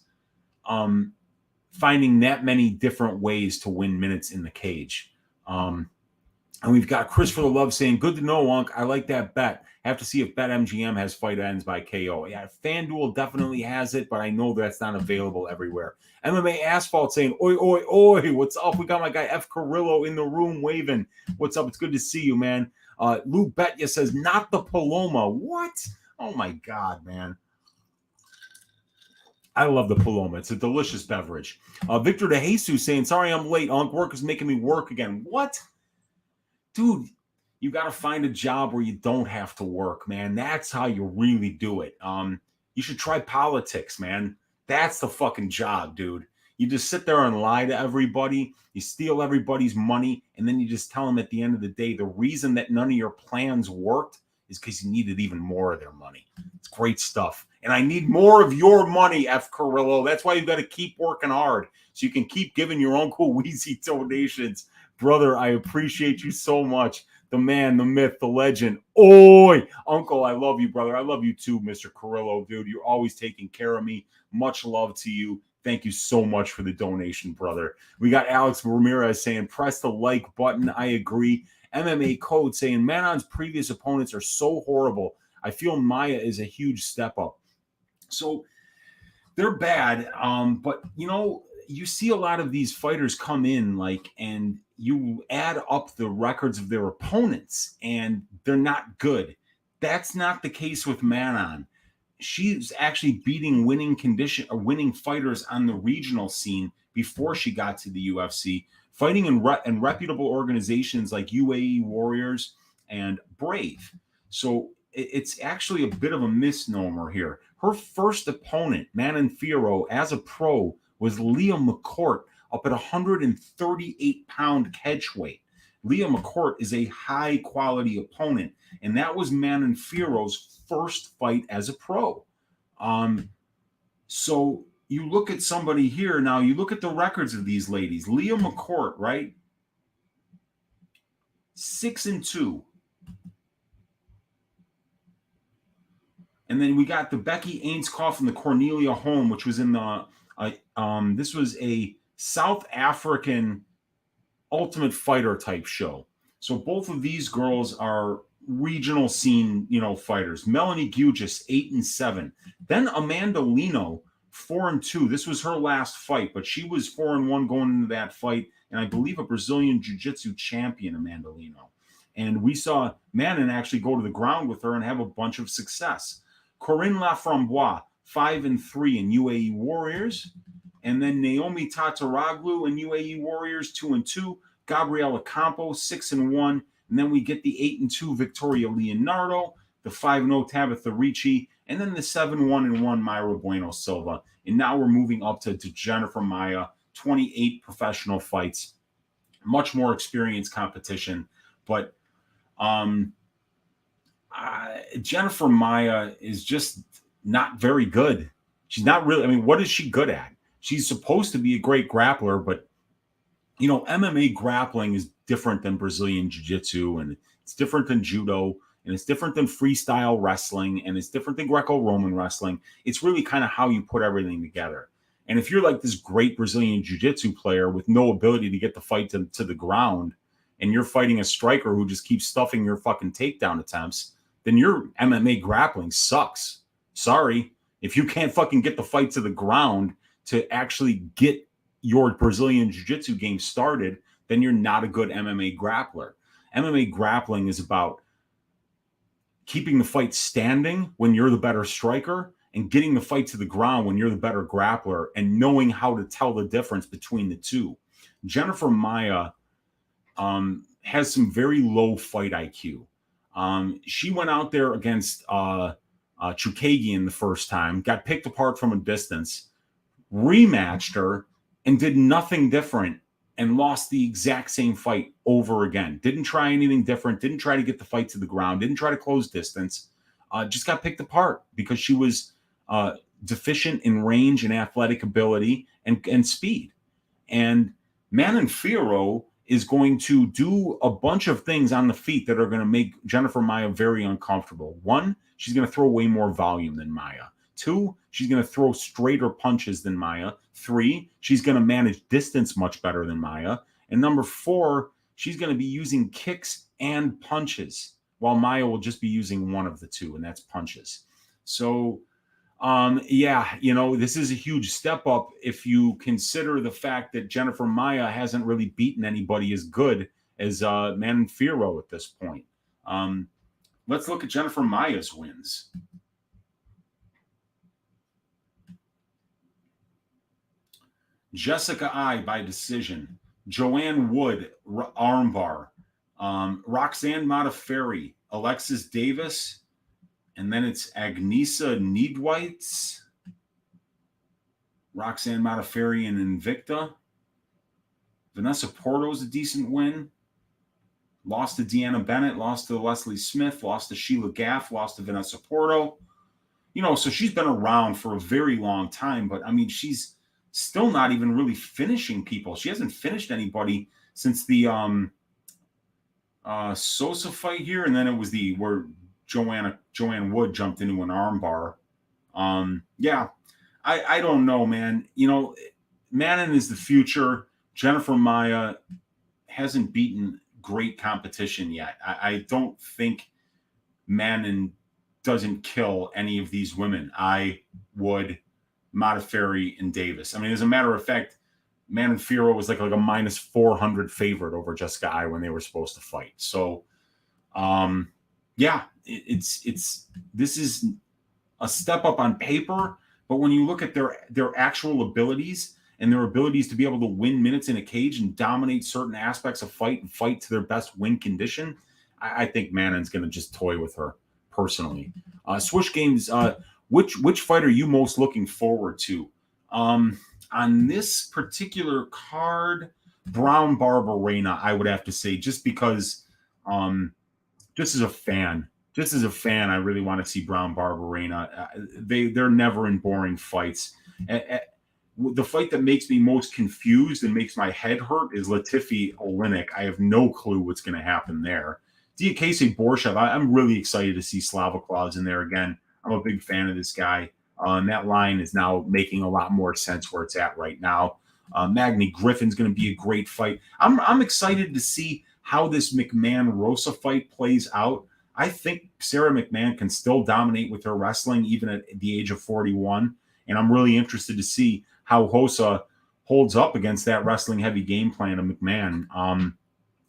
finding that many different ways to win minutes in the cage. And we've got Christopher Love saying, good to know, Unc. I like that bet. Have to see if BetMGM has fight ends by KO. Yeah, FanDuel definitely has it, but I know that's not available everywhere. MMA Asphalt saying, oi, oi, oi, what's up? We got my guy F. Carrillo in the room waving. What's up? It's good to see you, man. Lou Betya says, not the Paloma. What? Oh, my God, man. I love the Paloma. It's a delicious beverage. Victor De Jesus saying, sorry I'm late. Unc, work is making me work again. What? Dude, you got to find a job where you don't have to work, man. That's how you really do it. You should try politics, man. That's the fucking job, dude. You just sit there and lie to everybody. You steal everybody's money, and then you just tell them at the end of the day the reason that none of your plans worked is because you needed even more of their money. It's great stuff. And I need more of your money, F. Carrillo. That's why you've got to keep working hard so you can keep giving your Uncle Weezy donations. Brother, I appreciate you so much. The man, the myth, the legend. Oi, Uncle, I love you, brother. I love you too, Mr. Carrillo, dude. You're always taking care of me. Much love to you. Thank you so much for the donation, brother. We got Alex Ramirez saying, press the like button. I agree. MMA Code saying, Manon's previous opponents are so horrible. I feel Maya is a huge step up. So they're bad, but, you know, you see a lot of these fighters come in, and you add up the records of their opponents, and they're not good. That's not the case with Manon. She's actually beating winning fighters on the regional scene before she got to the UFC, fighting in reputable organizations like UAE Warriors and Brave. So it's actually a bit of a misnomer here. Her first opponent, Manon Fiorot, as a pro, was Leah McCourt up at 138-pound catch weight. Leah McCourt is a high-quality opponent, and that was Manon Fiorot's first fight as a pro. So you look at somebody here, now you look at the records of these ladies. Leah McCourt, right? 6-2. And then we got the Becky Ainscough and the Cornelia Holm, which was in the this was a South African Ultimate Fighter type show. So both of these girls are regional scene, fighters. Melanie Gugis, 8-7. Then Amanda Lino, 4-2. This was her last fight, but she was 4-1 going into that fight, and I believe a Brazilian Jiu-Jitsu champion, Amanda Lino. And we saw Manon actually go to the ground with her and have a bunch of success. Corinne Laframboise, 5-3 in UAE Warriors. And then Naomi Tataraglu in UAE Warriors, 2-2. Gabriela Campo, 6-1. And then we get the 8-2 Victoria Leonardo, the 5-0 Tabitha Ricci, and then the 7-1 Myra Bueno Silva. And now we're moving up to Jennifer Maia, 28 professional fights, much more experienced competition. But Jennifer Maia is just not very good. She's not really, what is she good at? She's supposed to be a great grappler, but, MMA grappling is different than Brazilian Jiu-Jitsu, and it's different than judo, and it's different than freestyle wrestling, and it's different than Greco-Roman wrestling. It's really kind of how you put everything together. And if you're like this great Brazilian Jiu-Jitsu player with no ability to get the fight to the ground, and you're fighting a striker who just keeps stuffing your fucking takedown attempts, then your MMA grappling sucks. Sorry. If you can't fucking get the fight to the ground to actually get your Brazilian Jiu-Jitsu game started, then you're not a good MMA grappler. MMA grappling is about keeping the fight standing when you're the better striker and getting the fight to the ground when you're the better grappler and knowing how to tell the difference between the two. Jennifer Maia has some very low fight IQ. She went out there against Chukagian the first time, got picked apart from a distance, rematched her, and did nothing different and lost the exact same fight over again. Didn't try anything different, didn't try to get the fight to the ground, didn't try to close distance, just got picked apart because she was deficient in range and athletic ability and speed. And Manon Fiorot is going to do a bunch of things on the feet that are going to make Jennifer Maia very uncomfortable. One, she's going to throw way more volume than Maia. Two, she's going to throw straighter punches than Maia. Three, she's going to manage distance much better than Maia. And number four, she's going to be using kicks and punches, while Maia will just be using one of the two, and that's punches. So, yeah, this is a huge step up if you consider the fact that Jennifer Maia hasn't really beaten anybody as good as Manon Fiorot at this point. Let's look at Jennifer Maia's wins. Jessica I by decision. Joanne Wood, armbar. Roxanne Modafferi, Alexis Davis, and then it's Agnesa Needwites, Roxanne Modafferi, and Invicta. Vanessa Porto's a decent win. Lost to Deanna Bennett, lost to Leslie Smith, lost to Sheila Gaff, lost to Vanessa Porto. So she's been around for a very long time, but I mean, she's still not even really finishing people. She hasn't finished anybody since the Sosa fight here, and then it was where Joanne Wood jumped into an armbar. Yeah, I don't know, man. Manon is the future. Jennifer Maia hasn't beaten great competition yet. I don't think Manon doesn't kill any of these women. I would Modafferi and Davis. I mean, as a matter of fact, Manon Fiorot was like a minus 400 favorite over Jessica I when they were supposed to fight. So, yeah, this is a step up on paper, but when you look at their actual abilities and their abilities to be able to win minutes in a cage and dominate certain aspects of fight and fight to their best win condition, I think Manon's going to just toy with her personally. Switch games. Which fight are you most looking forward to? On this particular card, Brown Barberena, I would have to say, just because just as a fan, I really want to see Brown Barberena. They're never in boring fights. The fight that makes me most confused and makes my head hurt is Latifi Oleinik. I have no clue what's going to happen there. Diakese Borshev, I'm really excited to see Slava in there again. I'm a big fan of this guy. And that line is now making a lot more sense where it's at right now. Magny Griffin's going to be a great fight. I'm excited to see how this McMahon-Rosa fight plays out. I think Sarah McMahon can still dominate with her wrestling even at the age of 41. And I'm really interested to see how Rosa holds up against that wrestling-heavy game plan of McMahon.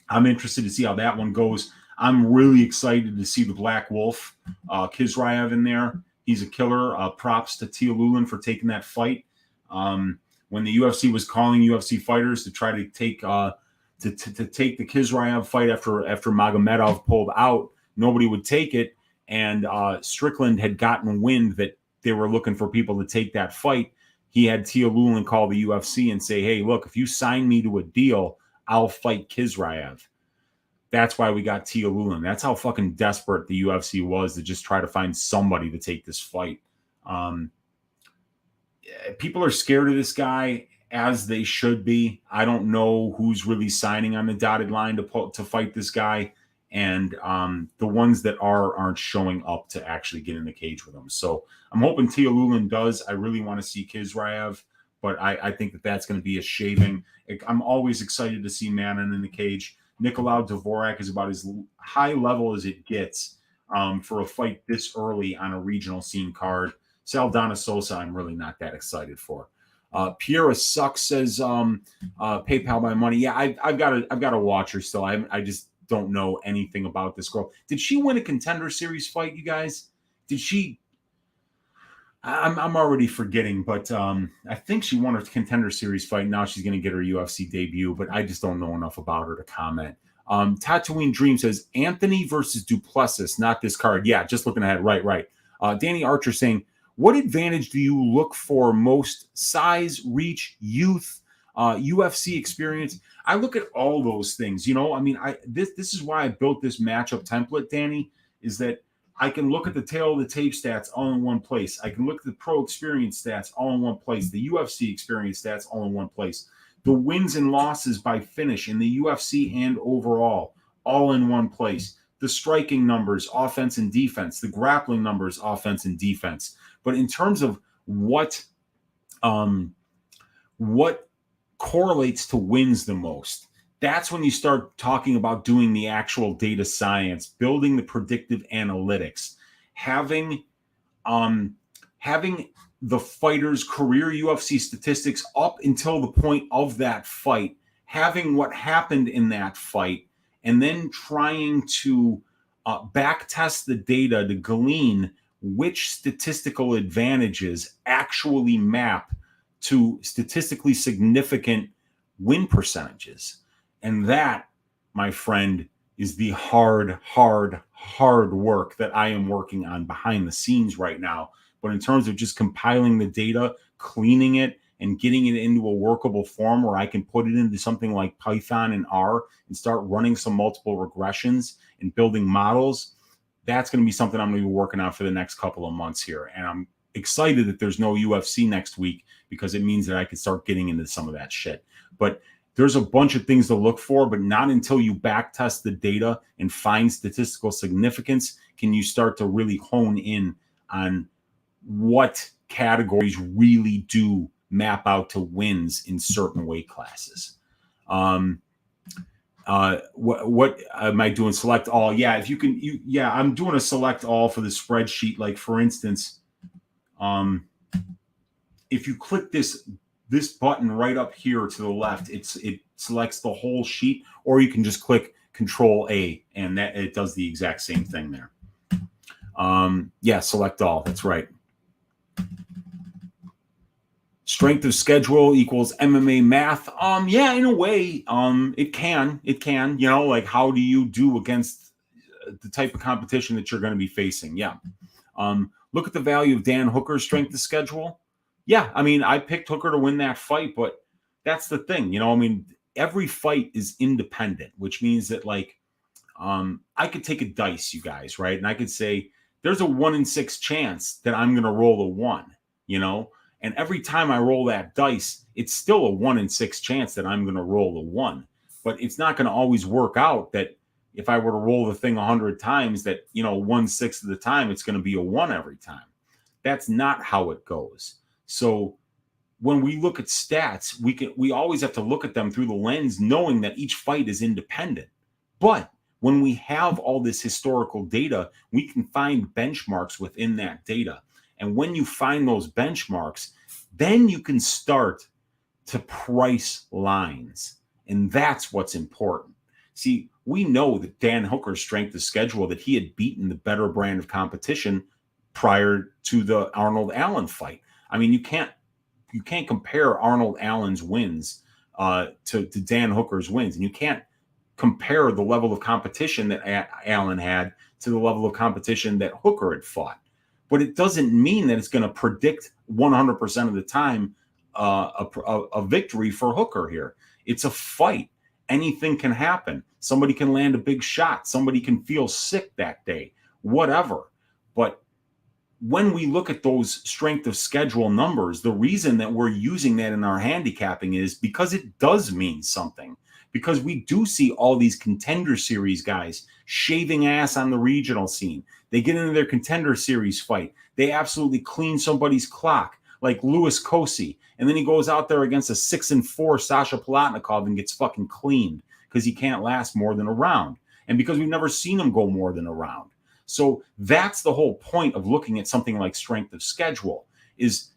I'm interested to see how that one goes. I'm really excited to see the Black Wolf, Kizraev, in there. He's a killer. Props to Tia Lulin for taking that fight. When the UFC was calling UFC fighters to try to take to take the Kizraev fight after Magomedov pulled out, nobody would take it. And Strickland had gotten wind that they were looking for people to take that fight. He had Tia Lulin call the UFC and say, "Hey, look, if you sign me to a deal, I'll fight Kizraev." That's why we got Tia Lulin. That's how fucking desperate the UFC was to just try to find somebody to take this fight. People are scared of this guy, as they should be. I don't know who's really signing on the dotted line to fight this guy. And the ones that aren't showing up to actually get in the cage with him. So I'm hoping Tia Lulin does. I really want to see Kizraev, but I think that's going to be a shaving. I'm always excited to see Manon in the cage. Nicolau Dvorak is about as high level as it gets for a fight this early on a regional scene card. Saldana Sosa, I'm really not that excited for. Piera Sucks says PayPal my money. Yeah, I've got to watch her still. I just don't know anything about this girl. Did she win a Contender Series fight, you guys? Did she? I'm already forgetting, but I think she won a Contender Series fight. Now she's going to get her UFC debut, but I just don't know enough about her to comment. Tatooine Dream says Anthony versus Duplessis, not this card. Yeah, just looking ahead. Right. Danny Archer saying, what advantage do you look for most? Size, reach, youth, UFC experience? I look at all those things. I mean, this is why I built this matchup template, Danny, is that I can look at the tail of the tape stats all in one place. I can look at the pro experience stats all in one place, the UFC experience stats all in one place. The wins and losses by finish in the UFC and overall, all in one place. The striking numbers, offense and defense. The grappling numbers, offense and defense. But in terms of what correlates to wins the most, that's when you start talking about doing the actual data science, building the predictive analytics, having the fighter's career UFC statistics up until the point of that fight, having what happened in that fight, and then trying to back test the data to glean which statistical advantages actually map to statistically significant win percentages. And that, my friend, is the hard work that I am working on behind the scenes right now. But in terms of just compiling the data, cleaning it, and getting it into a workable form where I can put it into something like Python and R and start running some multiple regressions and building models, that's going to be something I'm going to be working on for the next couple of months here. And I'm excited that there's no UFC next week because it means that I can start getting into some of that shit. But there's a bunch of things to look for, but not until you back test the data and find statistical significance can you start to really hone in on what categories really do map out to wins in certain weight classes. What am I doing? Select all. Yeah, if you can, I'm doing a select all for the spreadsheet. Like for instance, if you click this button right up here to the left, it selects the whole sheet, or you can just click Control A and that it does the exact same thing there. Select all. That's right. Strength of schedule equals MMA math. In a way, it can, like how do you do against the type of competition that you're going to be facing? Yeah. Look at the value of Dan Hooker's strength of schedule. Yeah. I mean, I picked Hooker to win that fight, but that's the thing, every fight is independent, which means that I could take a dice, you guys, right? And I could say there's a 1 in 6 chance that I'm going to roll a 1, and every time I roll that dice, it's still a 1 in 6 chance that I'm going to roll a 1. But it's not going to always work out that if I were to roll the thing 100 times, that 1/6 of the time it's going to be a 1 every time. That's not how it goes. So when we look at stats, we always have to look at them through the lens, knowing that each fight is independent. But when we have all this historical data, we can find benchmarks within that data. And when you find those benchmarks, then you can start to price lines. And that's what's important. See, we know that Dan Hooker's strength of schedule, that he had beaten the better brand of competition prior to the Arnold Allen fight. I mean, you can't compare Arnold Allen's wins to Dan Hooker's wins. And you can't compare the level of competition that Allen had to the level of competition that Hooker had fought. But it doesn't mean that it's going to predict 100% of the time a victory for Hooker here. It's a fight. Anything can happen. Somebody can land a big shot. Somebody can feel sick that day, whatever. But when we look at those strength of schedule numbers, the reason that we're using that in our handicapping is because it does mean something. Because we do see all these contender series guys shaving ass on the regional scene. They get into their contender series fight. They absolutely clean somebody's clock, like Louis Kosi. And then he goes out there against a 6-4 Sasha Palatnikov and gets fucking cleaned because he can't last more than a round. And because we've never seen him go more than a round. So that's the whole point of looking at something like strength of schedule is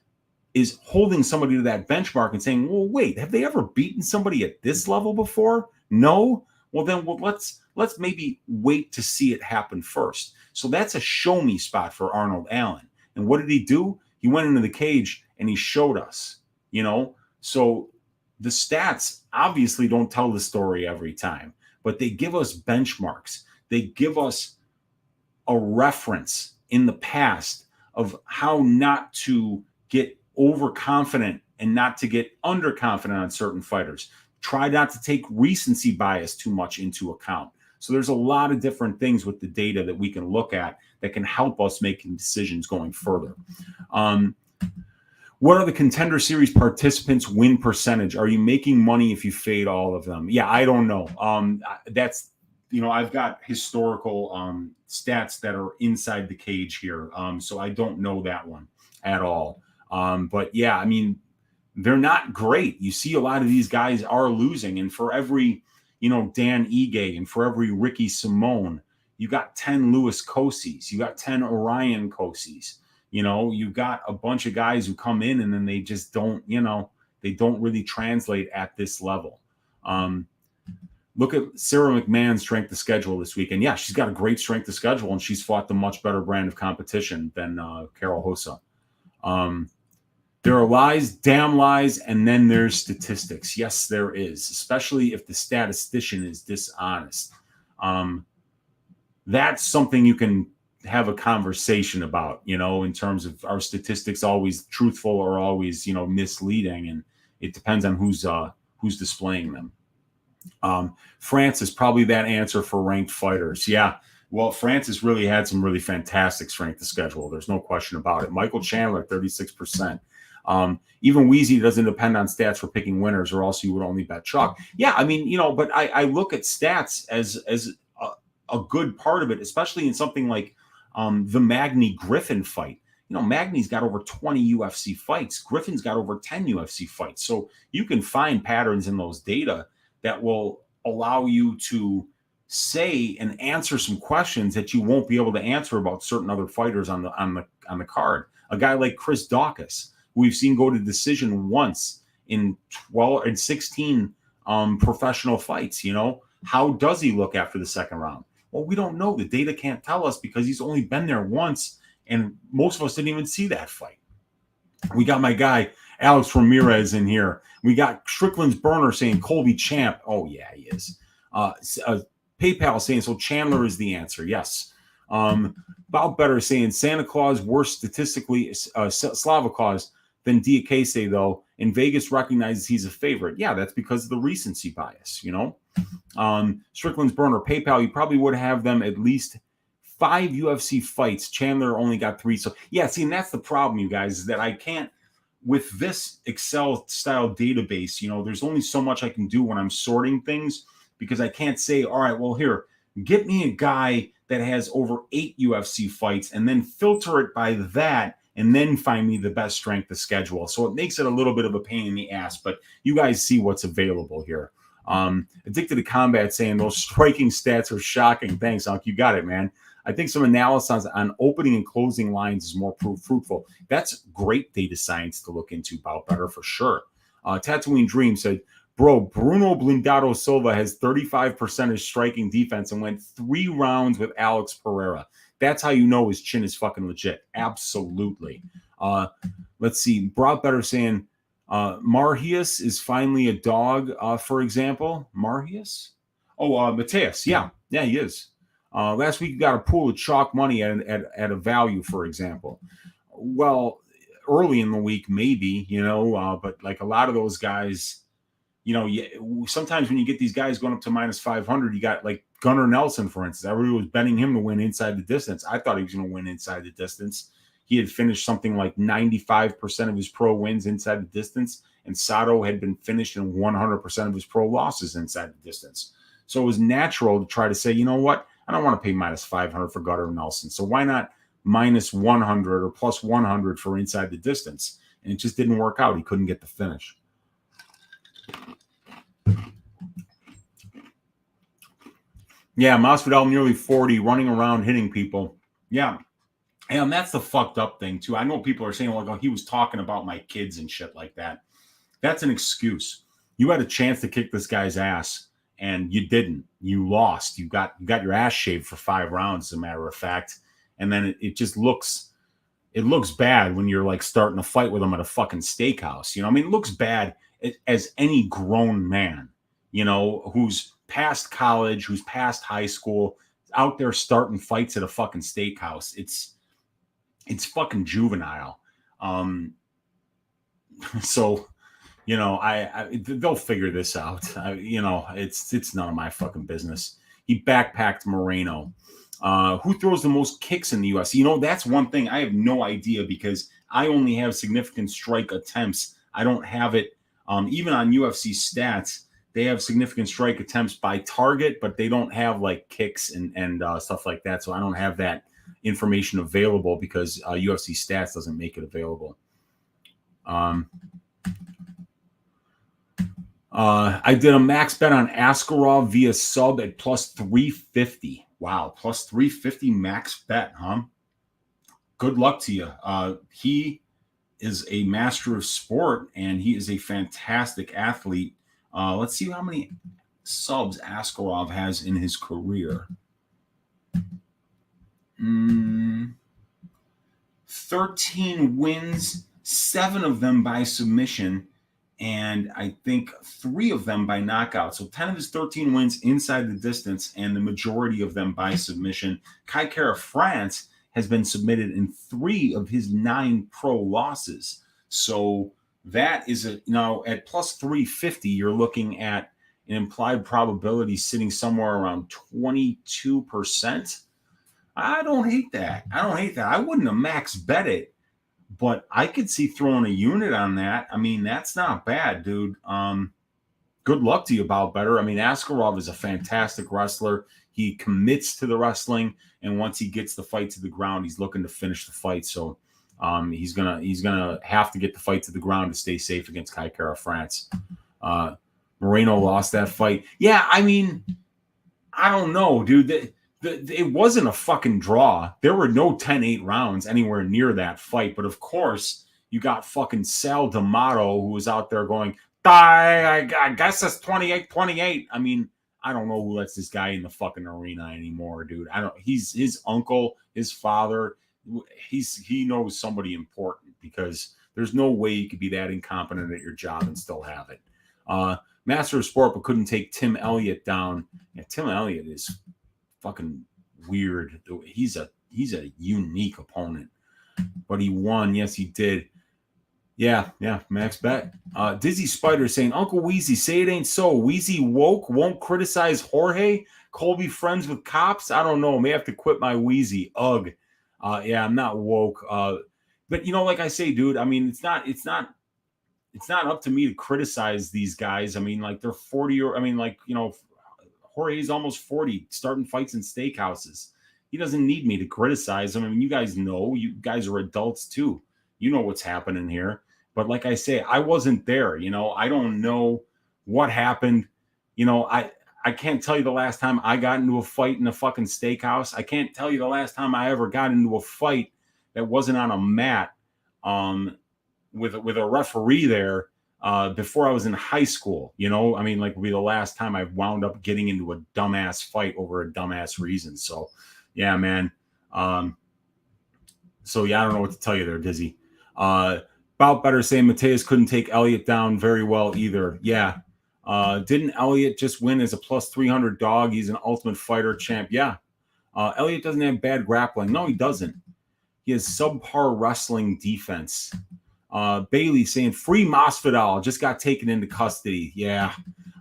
holding somebody to that benchmark and saying, well, wait, have they ever beaten somebody at this level before? No? Well, then let's maybe wait to see it happen first. So that's a show me spot for Arnold Allen. And what did he do? He went into the cage and he showed us, So the stats obviously don't tell the story every time, but they give us benchmarks. They give us a reference in the past of how not to get overconfident and not to get underconfident on certain fighters. Try not to take recency bias too much into account. So there's a lot of different things with the data that we can look at that can help us making decisions going further. What are the Contender Series participants' win percentage? Are you making money if you fade all of them? Yeah, I don't know. That's, I've got historical stats that are inside the cage here, so I don't know that one at all. But yeah, I mean, they're not great. You see, a lot of these guys are losing, and for every Dan Ige and for every Ricky Simone, you got 10 Louis Kossis, you got 10 Orion Kossis. You got a bunch of guys who come in and then they just don't, they don't really translate at this level. Look at Sarah McMahon's strength of schedule this week. And yeah, she's got a great strength of schedule and she's fought the much better brand of competition than Carol Hossa. There are lies, damn lies, and then there's statistics. Yes, there is, especially if the statistician is dishonest. That's something you can have a conversation about, in terms of, our statistics always truthful or always, misleading, and it depends on who's displaying them. France is probably that answer for ranked fighters. Yeah, well, France has really had some really fantastic strength of schedule. There's no question about it. Michael Chandler, 36%. Even Weezy doesn't depend on stats for picking winners, or else you would only bet chalk. Yeah, I mean, but I look at stats as a good part of it, especially in something like the Magny Griffin fight. Magny's got over 20 UFC fights. Griffin's got over 10 UFC fights. So you can find patterns in those data that will allow you to say and answer some questions that you won't be able to answer about certain other fighters on the card. A guy like Chris Daukaus, who we've seen go to decision once in 16 professional fights. How does he look after the second round? Well, we don't know. The data can't tell us because he's only been there once, and most of us didn't even see that fight. We got my guy Alex Ramirez in here. We got Strickland's burner saying Colby Champ. Oh yeah, he is. PayPal saying so Chandler is the answer. Yes. Bob Better saying Santa Claus worse statistically, Slavakos than Diakese, though. In Vegas recognizes he's a favorite. Yeah, that's because of the recency bias. Strickland's burner, PayPal, you probably would have them at least 5 UFC fights. Chandler only got 3. So yeah, see, and that's the problem, you guys, is that I can't, with this Excel style database, there's only so much I can do when I'm sorting things, because I can't say, all right, well, here, get me a guy that has over 8 UFC fights and then filter it by that and then find me the best strength of schedule. So it makes it a little bit of a pain in the ass, but you guys see what's available here. Addicted to Combat saying those striking stats are shocking. Thanks, Unc. You got it, man. I think some analysis on opening and closing lines is more fruitful. That's great data science to look into, Bout Better, for sure. Tatooine Dream said, bro, Bruno Blindado Silva has 35% striking defense and went 3 rounds with Alex Pereira. That's how you know his chin is fucking legit. Absolutely. Let's see. Bout Better saying, Marhius is finally a dog, for example. Marhius? Oh, Mateus. Yeah, he is. Last week you got a pool of chalk money at a value, for example. Well, early in the week, maybe, but like a lot of those guys, sometimes when you get these guys going up to minus 500, you got like Gunnar Nelson, for instance. Everybody was betting him to win inside the distance. I thought he was going to win inside the distance. He had finished something like 95% of his pro wins inside the distance, and Sato had been finished in 100% of his pro losses inside the distance. So it was natural to try to say, you know what? I don't want to pay minus 500 for Gunnar Nelson. So why not minus 100 or plus 100 for inside the distance? And it just didn't work out. He couldn't get the finish. Yeah, Masvidal nearly 40, running around hitting people. Yeah. And that's the fucked up thing, too. I know people are saying, like, oh, he was talking about my kids and shit like that. That's an excuse. You had a chance to kick this guy's ass, and you didn't. You lost. You got your ass shaved for 5 rounds, as a matter of fact. And then it just looks bad when you're, like, starting a fight with him at a fucking steakhouse. I mean, it looks bad as any grown man, who's past college, who's past high school, out there starting fights at a fucking steakhouse. It's fucking juvenile. So, they'll figure this out. It's none of my fucking business. He backpacked Moreno. Who throws the most kicks in the UFC? That's one thing I have no idea, because I only have significant strike attempts. I don't have it even on UFC stats. They have significant strike attempts by target, but they don't have like kicks and stuff like that. So I don't have that information available because UFC stats doesn't make it available. I did a max bet on Askarov via sub at plus 350. Wow, plus 350 max bet, huh? Good luck to you. He is a master of sport, and he is a fantastic athlete. Let's see how many subs Askarov has in his career. 13 wins, 7 of them by submission, and I think 3 of them by knockout. So 10 of his 13 wins inside the distance, and the majority of them by submission. Kai Kara-France has been submitted in 3 of his 9 pro losses. So that is at plus 350, you're looking at an implied probability sitting somewhere around 22%. I don't hate that. I wouldn't have max bet it, but I could see throwing a unit on that. I mean, that's not bad, dude. Good luck to you, About Better. I mean, Askarov is a fantastic wrestler. He commits to the wrestling, and once he gets the fight to the ground, he's looking to finish the fight. So he's gonna have to get the fight to the ground to stay safe against Kai Kara-France. Moreno lost that fight. Yeah, I mean, I don't know, dude. It wasn't a fucking draw. There were no 10-8 rounds anywhere near that fight. But of course, you got fucking Sal D'Amato, who was out there going, I guess that's 28-28. I mean, I don't know who lets this guy in the fucking arena anymore, dude. He's his uncle, his father. He knows somebody important, because there's no way you could be that incompetent at your job and still have it. Master of sport, but couldn't take Tim Elliott down. Yeah, Tim Elliott is fucking weird. He's a unique opponent, but he won. Yes, he did. Yeah, max bet. Dizzy Spider saying, Uncle Weezy, say it ain't so. Weezy woke, won't criticize Jorge. Colby friends with cops. I don't know. May have to quit my Weezy. Ugh. Yeah, I'm not woke. But like I say, dude, I mean, it's not up to me to criticize these guys. I mean, like, they're 40 or Jorge's almost 40, starting fights in steakhouses. He doesn't need me to criticize him. I mean, you guys know. You guys are adults too. You know what's happening here. But like I say, I wasn't there. I don't know what happened. I can't tell you the last time I got into a fight in a fucking steakhouse. I can't tell you the last time I ever got into a fight that wasn't on a mat with a referee there. Before I was in high school, I mean, like, would be the last time I wound up getting into a dumbass fight over a dumbass reason. So, yeah, man. So yeah, I don't know what to tell you there, Dizzy. About Better saying Mateus couldn't take Elliott down very well either. Yeah. Didn't Elliott just win as a plus 300 dog? He's an Ultimate Fighter champ. Yeah. Elliott doesn't have bad grappling. No, he doesn't. He has subpar wrestling defense. Bailey saying free Masvidal just got taken into custody. Yeah.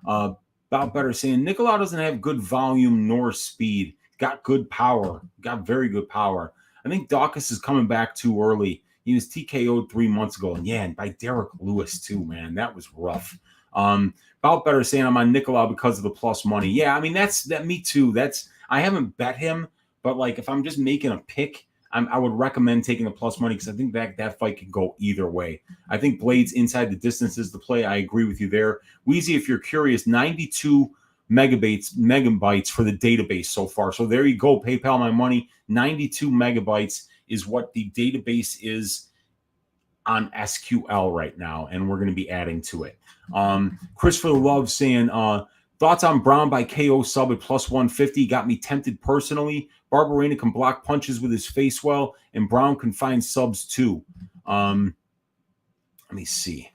About Better saying Nicolau doesn't have good volume nor speed. Got good power. Got very good power. I think Dawkins is coming back too early. He was TKO'd 3 months ago. And yeah, and by Derek Lewis too, man. That was rough. About Better saying I'm on Nicolau because of the plus money. Yeah, I mean, that's me too. I haven't bet him, but like, if I'm just making a pick, I would recommend taking the plus money, because I think that fight could go either way. I think Blades inside the distance is the play. I agree with you there. Weezy, if you're curious, 92 megabytes for the database so far. So there you go. PayPal my money. 92 megabytes is what the database is on SQL right now, and we're going to be adding to it. Christopher Love saying, thoughts on Brown by KO sub at plus 150 got me tempted personally. Barberena can block punches with his face well, and Brown can find subs too. Let me see.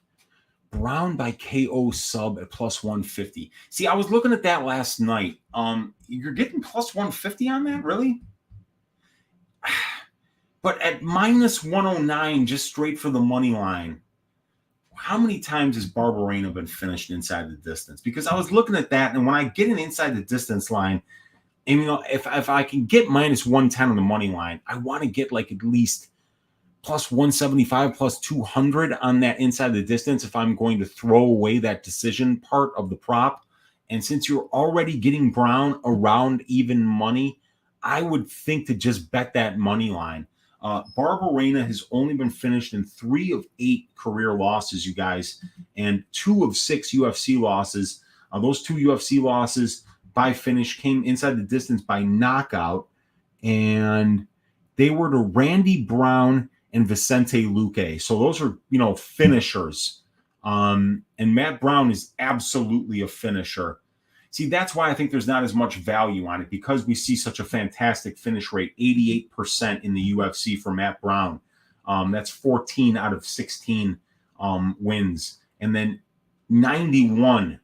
Brown by KO sub at plus 150. See, I was looking at that last night. You're getting plus 150 on that, really? But at minus 109, just straight for the money line, how many times has Barberena been finished inside the distance? Because I was looking at that, and when I get an inside the distance line, and if I can get minus 110 on the money line, I want to get like at least plus 175, plus 200 on that inside the distance if I'm going to throw away that decision part of the prop. And since you're already getting Brown around even money, I would think to just bet that money line. Barberena has only been finished in 3 of 8 career losses, you guys, and 2 of 6 UFC losses. Those 2 UFC losses by finish came inside the distance by knockout, and they were to Randy Brown and Vicente Luque. So those are, finishers. And Matt Brown is absolutely a finisher. See, that's why I think there's not as much value on it, because we see such a fantastic finish rate, 88% in the UFC for Matt Brown. That's 14 out of 16 wins. And then 91%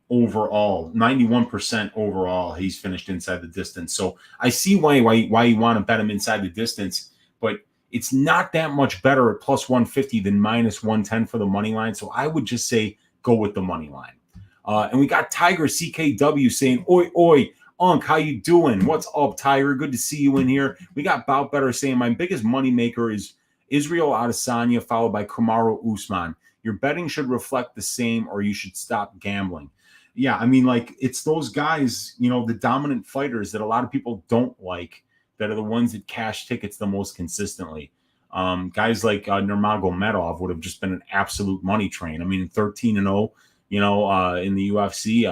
overall, he's finished inside the distance. So I see why you want to bet him inside the distance, but it's not that much better at plus 150 than minus 110 for the money line. So I would just say go with the money line. And we got Tiger CKW saying, oi, oi, Unc, how you doing? What's up, Tiger? Good to see you in here. We got Bout Better saying, my biggest moneymaker is Israel Adesanya, followed by Kamaru Usman. Your betting should reflect the same, or you should stop gambling. Yeah, I mean, like, it's those guys, the dominant fighters that a lot of people don't like, that are the ones that cash tickets the most consistently. Guys like Nurmagomedov would have just been an absolute money train. I mean, 13-0. In the UFC,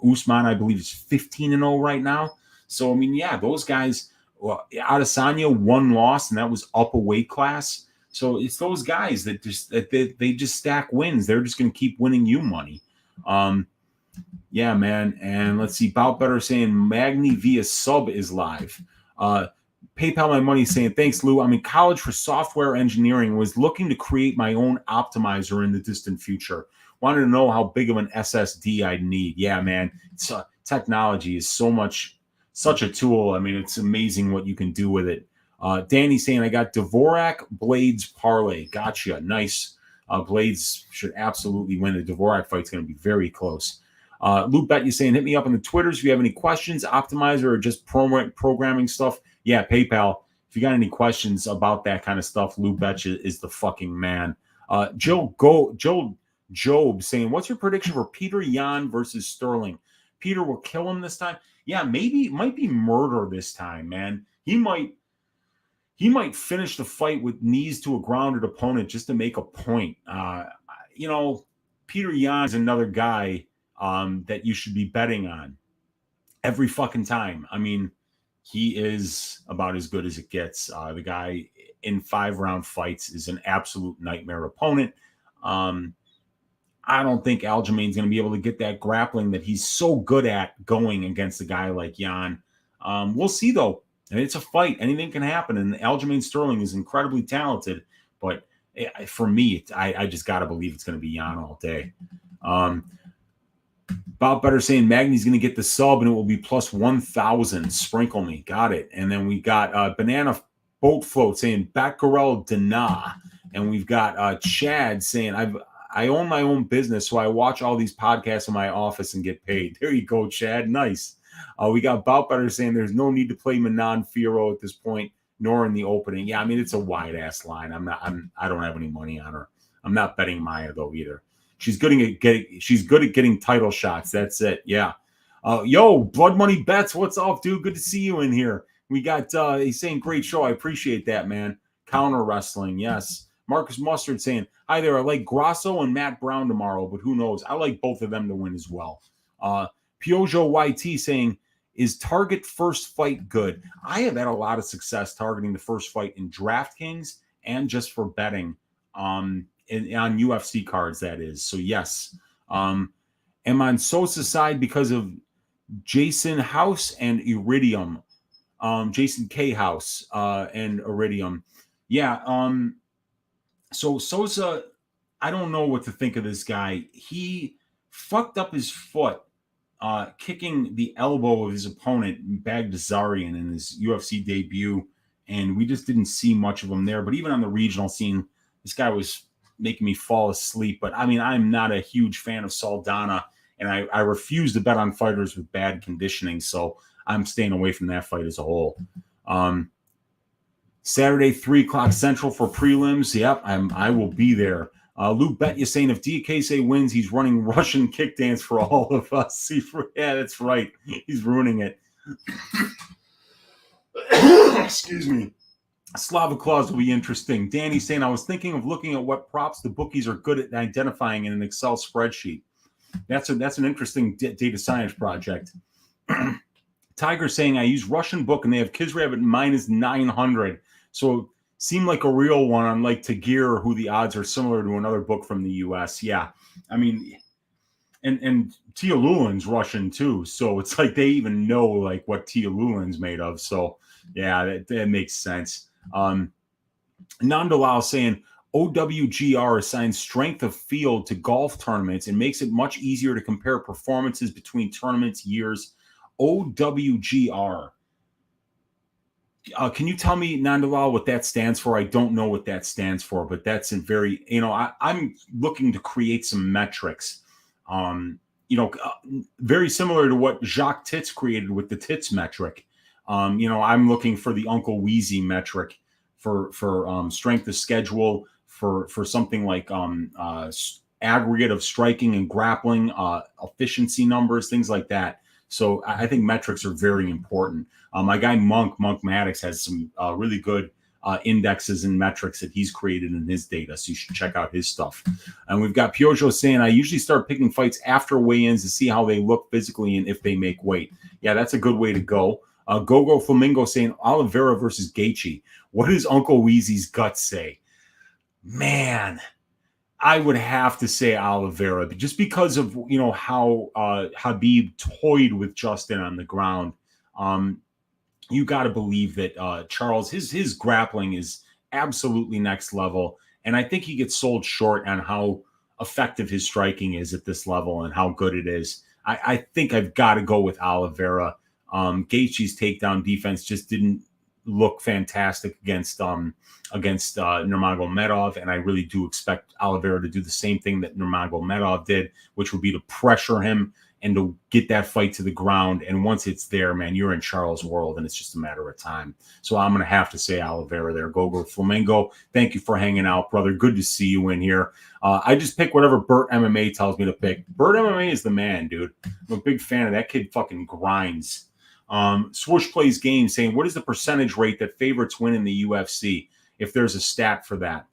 Usman, I believe, is 15-0 right now. So, I mean, yeah, those guys, Adesanya, 1 loss, and that was up a weight class. So it's those guys that they just stack wins. They're just going to keep winning you money. Yeah, man. And let's see, Bout Better saying Magni via sub is live. PayPal My Money saying, thanks, Lou. I'm in college for software engineering, was looking to create my own optimizer in the distant future. Wanted to know how big of an SSD I'd need. Yeah, man. Technology is such a tool. I mean, it's amazing what you can do with it. Danny saying, I got Dvorak Blades parlay. Gotcha. Nice. Blades should absolutely win. The Dvorak fight's going to be very close. Lou Bet, you saying, hit me up on the Twitters if you have any questions, optimizer, or just programming stuff. Yeah, PayPal. If you got any questions about that kind of stuff, Lou Betcha is the fucking man. Job saying, what's your prediction for Peter Yan versus Sterling? Peter will kill him this time. Yeah, maybe it might be murder this time, man. He might finish the fight with knees to a grounded opponent just to make a point. Peter Yan is another guy that you should be betting on every fucking time. I mean, he is about as good as it gets. The guy in 5-round fights is an absolute nightmare opponent. I don't think Aljamain's going to be able to get that grappling that he's so good at going against a guy like Yan. We'll see, though. It's a fight. Anything can happen. And Aljamain Sterling is incredibly talented. But for me, I just got to believe it's going to be Yan all day. Bout Better saying Magny's going to get the sub and it will be plus 1,000. Sprinkle me. Got it. And then we got Banana Boat Float saying Batgarel Dana. And we've got Chad saying I own my own business, so I watch all these podcasts in my office and get paid. There you go, Chad. Nice. We got Bout Better saying there's no need to play Manon Fiorot at this point, nor in the opening. Yeah, I mean, it's a wide-ass line. I don't have any money on her. I'm not betting Maya, though, either. She's good at getting title shots. That's it. Yeah. Yo, Blood Money Bets, what's up, dude? Good to see you in here. We got, he's saying, great show. I appreciate that, man. Counter wrestling, yes. Marcus Mustard saying, hi there, I like Grasso and Matt Brown tomorrow, but who knows? I like both of them to win as well. Piojo YT saying, is Target first fight good? I have had a lot of success targeting the first fight in DraftKings and just for betting on UFC cards, that is. So, yes. Am on Sosa's side because of Jason House and Iridium. Jason K. House and Iridium. Yeah, so Sosa, I don't know what to think of this guy. He fucked up his foot kicking the elbow of his opponent, Bagdasarian, in his UFC debut, and we just didn't see much of him there. But even on the regional scene, this guy was making me fall asleep. But, I mean, I'm not a huge fan of Saldana, and I refuse to bet on fighters with bad conditioning, so I'm staying away from that fight as a whole. Saturday, 3 o'clock Central for prelims. Yep, I will be there. Luke Betya saying if DKC wins, he's running Russian kick dance for all of us. Yeah, that's right. He's ruining it. Excuse me. Slava Claus will be interesting. Danny saying I was thinking of looking at what props the bookies are good at identifying in an Excel spreadsheet. That's an interesting data science project. Tiger saying I use Russian book and they have Kisrev at minus 900. So seemed like a real one, unlike Tagir, who the odds are similar to another book from the U.S. Yeah, I mean, and Tia Lulin's Russian too, so it's like they even know like what Tia Lulin's made of. So yeah, that makes sense. Nicolau saying OWGR assigns strength of field to golf tournaments and makes it much easier to compare performances between tournaments years. OWGR. Can you tell me, Nicolau, what that stands for? I don't know what that stands for, but that's a very, I'm looking to create some metrics, very similar to what Jacques Tits created with the Tits metric. I'm looking for the Uncle Weezy metric for strength of schedule, for something like aggregate of striking and grappling, efficiency numbers, things like that. So I think metrics are very important. My guy Monk Maddox has some really good indexes and metrics that he's created in his data. So you should check out his stuff. And we've got Piojo saying, I usually start picking fights after weigh-ins to see how they look physically and if they make weight. Yeah, that's a good way to go. Gogo Flamingo saying Oliveira versus Gaethje. What does Uncle Weezy's gut say? Man, I would have to say Oliveira, just because of how Khabib toyed with Justin on the ground. You got to believe that Charles, his grappling is absolutely next level, and I think he gets sold short on how effective his striking is at this level and how good it is. I think I've got to go with Oliveira. Gaethje's takedown defense just didn't look fantastic against Nurmagomedov, and I really do expect Oliveira to do the same thing that Nurmagomedov did, which would be to pressure him and to get that fight to the ground. And once it's there, man, you're in Charles' world, and it's just a matter of time. So I'm going to have to say Oliveira there. Gogo Flamingo, thank you for hanging out, brother. Good to see you in here. I just pick whatever Burt MMA tells me to pick. Burt MMA is the man, dude. I'm a big fan of that kid. Fucking grinds. Swoosh plays games saying, what is the percentage rate that favorites win in the UFC? If there's a stat for that.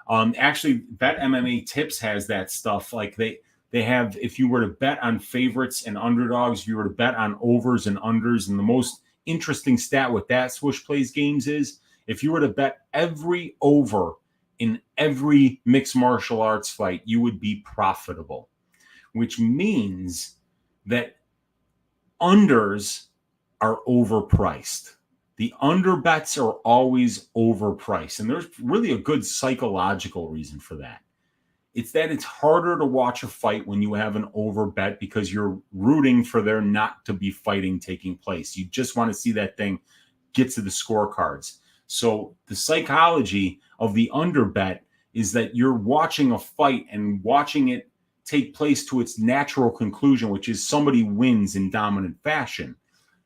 Actually, Bet MMA Tips has that stuff. Like they have, if you were to bet on favorites and underdogs, if you were to bet on overs and unders, and the most interesting stat with that Swoosh plays games is if you were to bet every over in every mixed martial arts fight, you would be profitable, which means that unders are overpriced. The under bets are always overpriced. And there's really a good psychological reason for that. It's that it's harder to watch a fight when you have an over bet because you're rooting for there not to be fighting taking place. You just want to see that thing get to the scorecards. So the psychology of the under bet is that you're watching a fight and watching it take place to its natural conclusion, which is somebody wins in dominant fashion.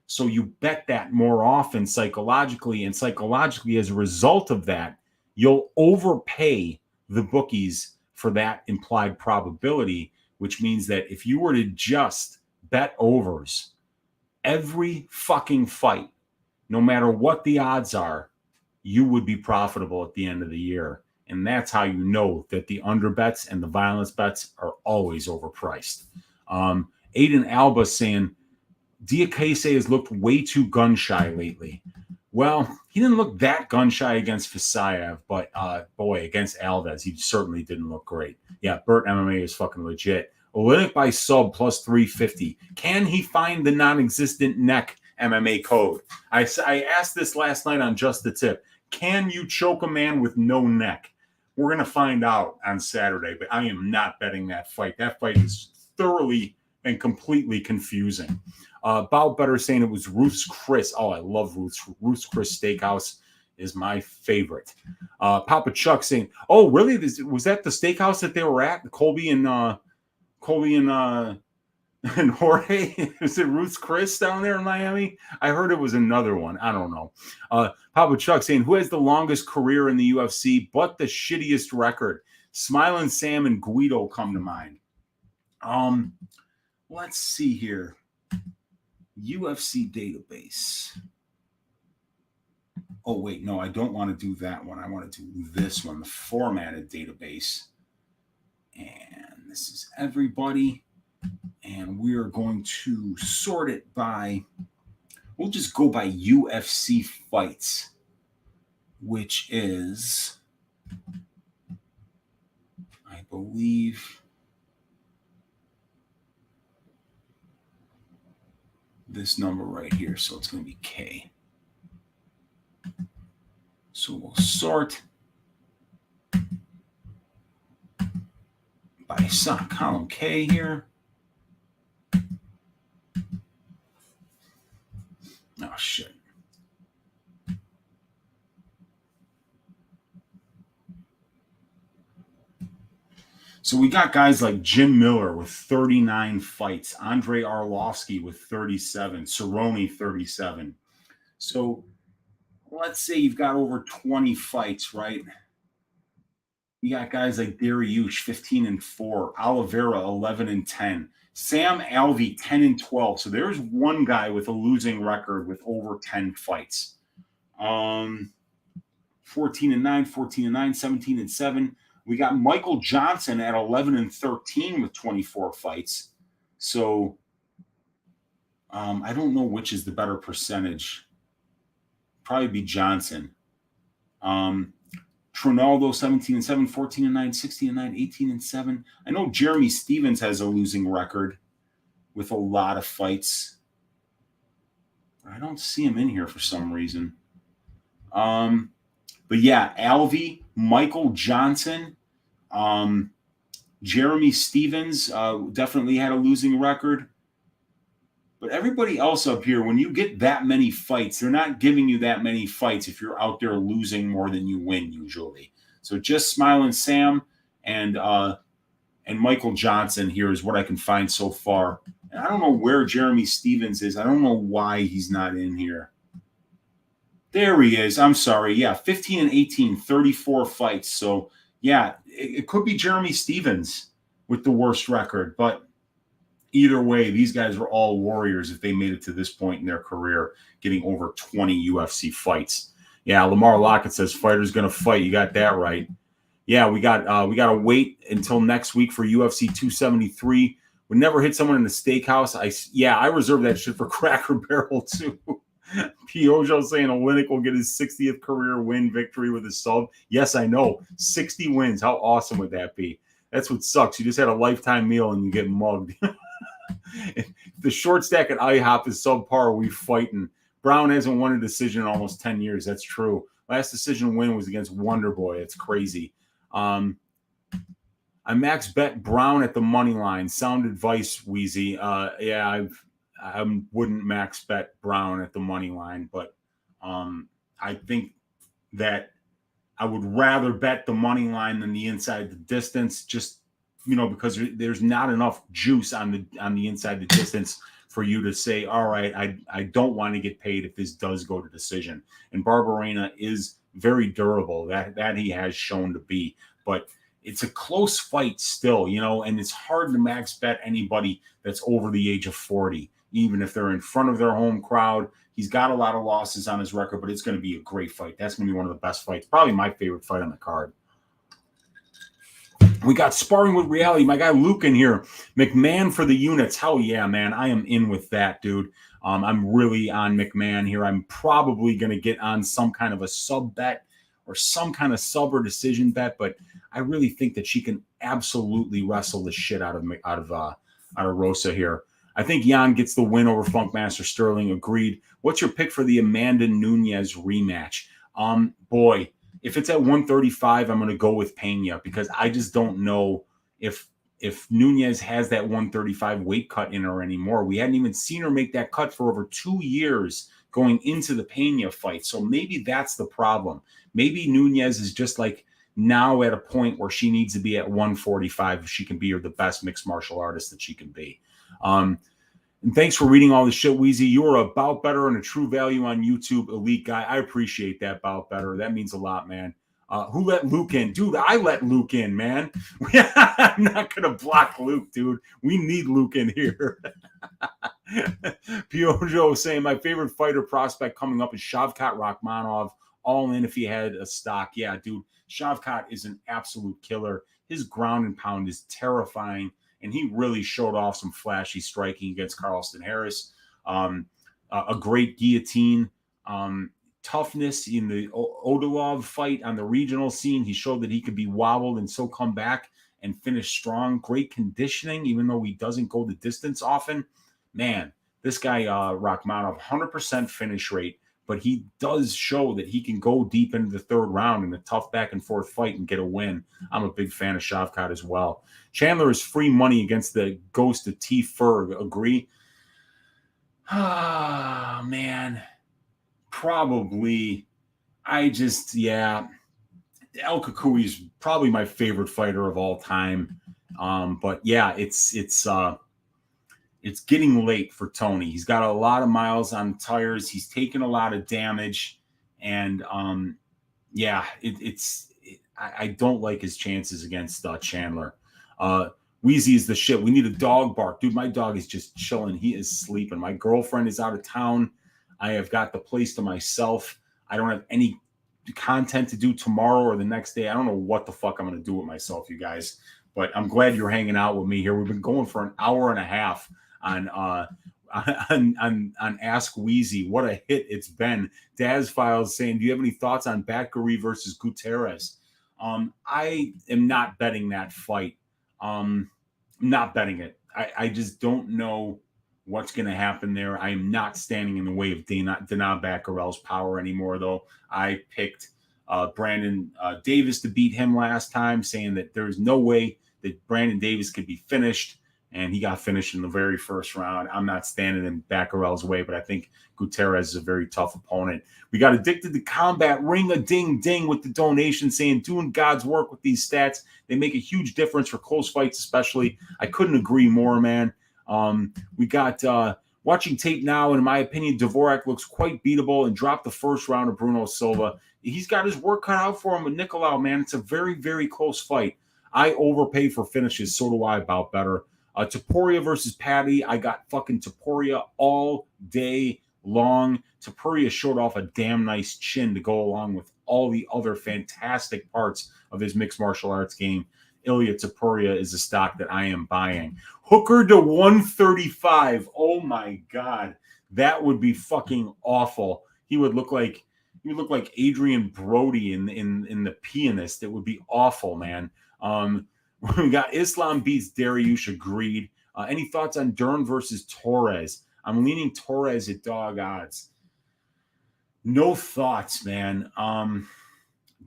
So you bet that more often psychologically, and psychologically as a result of that, you'll overpay the bookies for that implied probability, which means that if you were to just bet overs every fucking fight, no matter what the odds are, you would be profitable at the end of the year. And that's how you know that the under bets and the violence bets are always overpriced. Aiden Alba saying, Diakese has looked way too gun-shy lately. Well, he didn't look that gun-shy against Fasayev, but boy, against Alves, he certainly didn't look great. Yeah, Burt MMA is fucking legit. Olynyk by sub plus 350. Can he find the non-existent neck MMA code? I asked this last night on Just the Tip. Can you choke a man with no neck? We're going to find out on Saturday, but I am not betting that fight. That fight is thoroughly and completely confusing. Bob Better saying it was Ruth's Chris. Oh, I love Ruth's Chris Steakhouse is my favorite. Papa Chuck saying, oh, really? Was that the steakhouse that they were at? Colby and And Jorge, is it Ruth's Chris down there in Miami? I heard it was another one. I don't know. Papa Chuck saying, who has the longest career in the UFC but the shittiest record? Smiling Sam and Guido come to mind. Let's see here. UFC database. Oh, wait, no, I don't want to do that one. I want to do this one, the formatted database. And this is everybody. And we are going to sort it by, we'll just go by UFC fights, which is, I believe, this number right here. So it's going to be K. So we'll sort by column K here. Oh, shit. So we got guys like Jim Miller with 39 fights, Andrei Arlovsky with 37, Cerrone 37. So let's say you've got over 20 fights, right? You got guys like Dariush 15-4, Oliveira 11-10, Sam Alvey 10-12. So there's one guy with a losing record with over 10 fights. 14-9, 14-9, 17-7. We got Michael Johnson at 11-13 with 24 fights. So I don't know which is the better percentage. Probably be Johnson. Trinaldo 17-7, 14-9, 16-9, 18-7. I know Jeremy Stevens has a losing record with a lot of fights. I don't see him in here for some reason. But yeah, Alvey, Michael Johnson, Jeremy Stevens definitely had a losing record. But everybody else up here, when you get that many fights, they're not giving you that many fights if you're out there losing more than you win usually. So just Smiling Sam and Michael Johnson here is what I can find so far. And I don't know where Jeremy Stevens is. I don't know why he's not in here. There he is. I'm sorry. Yeah, 15-18, 34 fights. So, yeah, it could be Jeremy Stevens with the worst record. But either way, these guys are all warriors if they made it to this point in their career, getting over 20 UFC fights. Yeah, Lamar Lockett says fighter's going to fight. You got that right. Yeah, we got to wait until next week for UFC 273. We never hit someone in the steakhouse. I reserve that shit for Cracker Barrel too. Piojo saying Olynyk will get his 60th career win victory with his sub. Yes, I know. 60 wins. How awesome would that be? That's what sucks. You just had a lifetime meal and you get mugged. The short stack at IHOP is subpar. We fighting. Brown hasn't won a decision in almost 10 years. That's true. Last decision win was against Wonderboy. It's crazy. I max bet Brown at the money line. Sound advice, Weezy. I wouldn't max bet Brown at the money line, but I think that I would rather bet the money line than the inside the distance, just because there's not enough juice on the inside the distance for you to say, all right, I don't want to get paid if this does go to decision. And Barberena is very durable. That he has shown to be, but it's a close fight still, and it's hard to max bet anybody that's over the age of 40, even if they're in front of their home crowd. He's got a lot of losses on his record, but it's going to be a great fight. That's going to be one of the best fights, probably my favorite fight on the card. We got Sparring with Reality. My guy Luke in here. McMahon for the units. Hell yeah, man. I am in with that, dude. I'm really on McMahon here. I'm probably going to get on some kind of a sub bet or some kind of sub or decision bet, but I really think that she can absolutely wrestle the shit out of Rosa here. I think Jan gets the win over Funkmaster Sterling. Agreed. What's your pick for the Amanda Nunes rematch? Boy, if it's at 135, I'm going to go with Pena because I just don't know if Nunes has that 135 weight cut in her anymore. We hadn't even seen her make that cut for over 2 years going into the Pena fight. So maybe that's the problem. Maybe Nunes is just like now at a point where she needs to be at 145 if she can be the best mixed martial artist that she can be. And thanks for reading all the shit, Weezy. You are a bout better and a true value on YouTube, elite guy. I appreciate that, bout better. That means a lot, man. Who let Luke in? Dude, I let Luke in, man. I'm not going to block Luke, dude. We need Luke in here. Piojo saying, my favorite fighter prospect coming up is Shavkat Rakhmonov. All in if he had a stock. Yeah, dude. Shavkat is an absolute killer. His ground and pound is terrifying. And he really showed off some flashy striking against Carlston Harris. A great guillotine. Toughness in the Odolov fight on the regional scene. He showed that he could be wobbled and still come back and finish strong. Great conditioning, even though he doesn't go the distance often. Man, this guy, Rakhmonov, 100% finish rate, but he does show that he can go deep into the third round in a tough back and forth fight and get a win. I'm a big fan of Shavkat as well. Chandler is free money against the ghost of T. Ferg. Agree? Ah, man. Probably. El Kukui is probably my favorite fighter of all time. But yeah, it's getting late for Tony. He's got a lot of miles on tires. He's taken a lot of damage, and I don't like his chances against Chandler. Weezy is the shit. We need a dog bark. Dude, my dog is just chilling. He is sleeping. My girlfriend is out of town. I have got the place to myself. I don't have any content to do tomorrow or the next day. I don't know what the fuck I'm going to do with myself, you guys. But I'm glad you're hanging out with me here. We've been going for an hour and a half on Ask Weezy. What a hit it's been. Daz Files saying, do you have any thoughts on Batgary versus Gutierrez? I am not betting that fight. Not betting it. I just don't know what's going to happen there. I am not standing in the way of Dana Bakkarel's power anymore, though. I picked Brandon Davis to beat him last time, saying that there's no way that Brandon Davis could be finished, and he got finished in the very first round. I'm not standing in Bakkarel's way, but I think Gutierrez is a very tough opponent. We got Addicted to Combat, ring a ding ding with the donation, saying doing God's work with these stats. They make a huge difference for close fights, especially. I couldn't agree more, man. We got watching tape now, and in my opinion, Dvorak looks quite beatable and dropped the first round of Bruno Silva. He's got his work cut out for him with Nicolau, man. It's a very, very close fight. I overpay for finishes. So do I, about better. Topuria versus Patty. I got fucking Topuria all day long. Topuria showed off a damn nice chin to go along with all the other fantastic parts of his mixed martial arts game. Ilya Topuria is a stock that I am buying. Hooker to 135. Oh my God. That would be fucking awful. He would look like Adrian Brody in The Pianist. It would be awful, man. We got Islam beats Dariush, agreed. Any thoughts on Dern versus Torres? I'm leaning Torres at dog odds. No thoughts, man.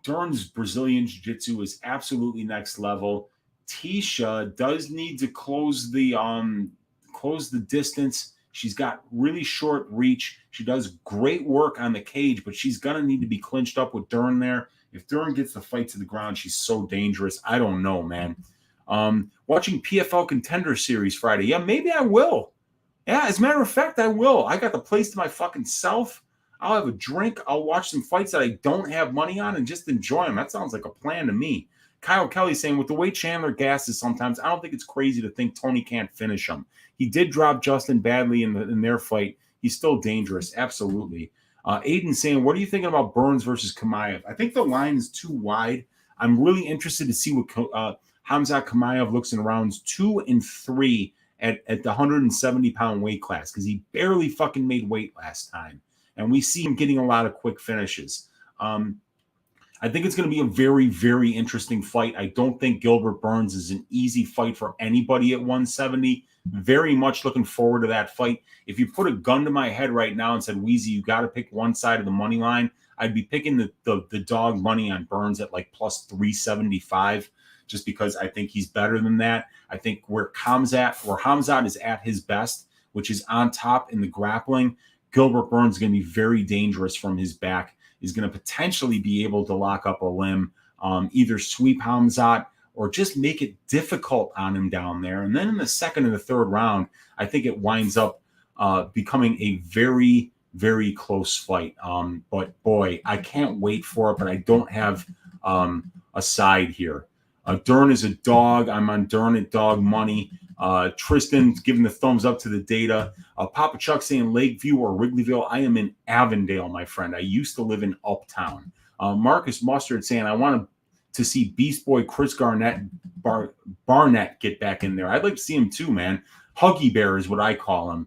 Dern's Brazilian Jiu-Jitsu is absolutely next level. Tisha does need to close the distance. She's got really short reach. She does great work on the cage, but she's going to need to be clinched up with Dern there. If Dern gets the fight to the ground, she's so dangerous. I don't know, man. Watching PFL Contender Series Friday. Yeah, maybe I will. Yeah, as a matter of fact, I will. I got the place to my fucking self. I'll have a drink. I'll watch some fights that I don't have money on and just enjoy them. That sounds like a plan to me. Kyle Kelly saying, with the way Chandler gasses sometimes, I don't think it's crazy to think Tony can't finish him. He did drop Justin badly in their fight. He's still dangerous. Absolutely. Aiden saying, what are you thinking about Burns versus Chimaev? I think the line is too wide. I'm really interested to see what Khamzat Chimaev looks in rounds 2 and 3 at the 170-pound weight class, because he barely fucking made weight last time. And we see him getting a lot of quick finishes. I think it's going to be a very, very interesting fight. I don't think Gilbert Burns is an easy fight for anybody at 170. Very much looking forward to that fight. If you put a gun to my head right now and said, Weezy, you got to pick one side of the money line, I'd be picking the dog money on Burns at like plus 375, just because I think he's better than that. I think where Khamzat is at his best, which is on top in the grappling, Gilbert Burns is going to be very dangerous from his back. He's going to potentially be able to lock up a limb, either sweep Khamzat or just make it difficult on him down there. And then in the second and the third round, I think it winds up becoming a very, very close fight. But boy, I can't wait for it, but I don't have a side here. Dern is a dog. I'm on Dern at dog money. Tristan's giving the thumbs up to the data. Papa Chuck saying Lakeview or Wrigleyville. I am in Avondale, my friend. I used to live in Uptown. Marcus Mustard saying I want to see Beast Boy Chris Barnett get back in there. I'd like to see him too, man. Huggy Bear is what I call him.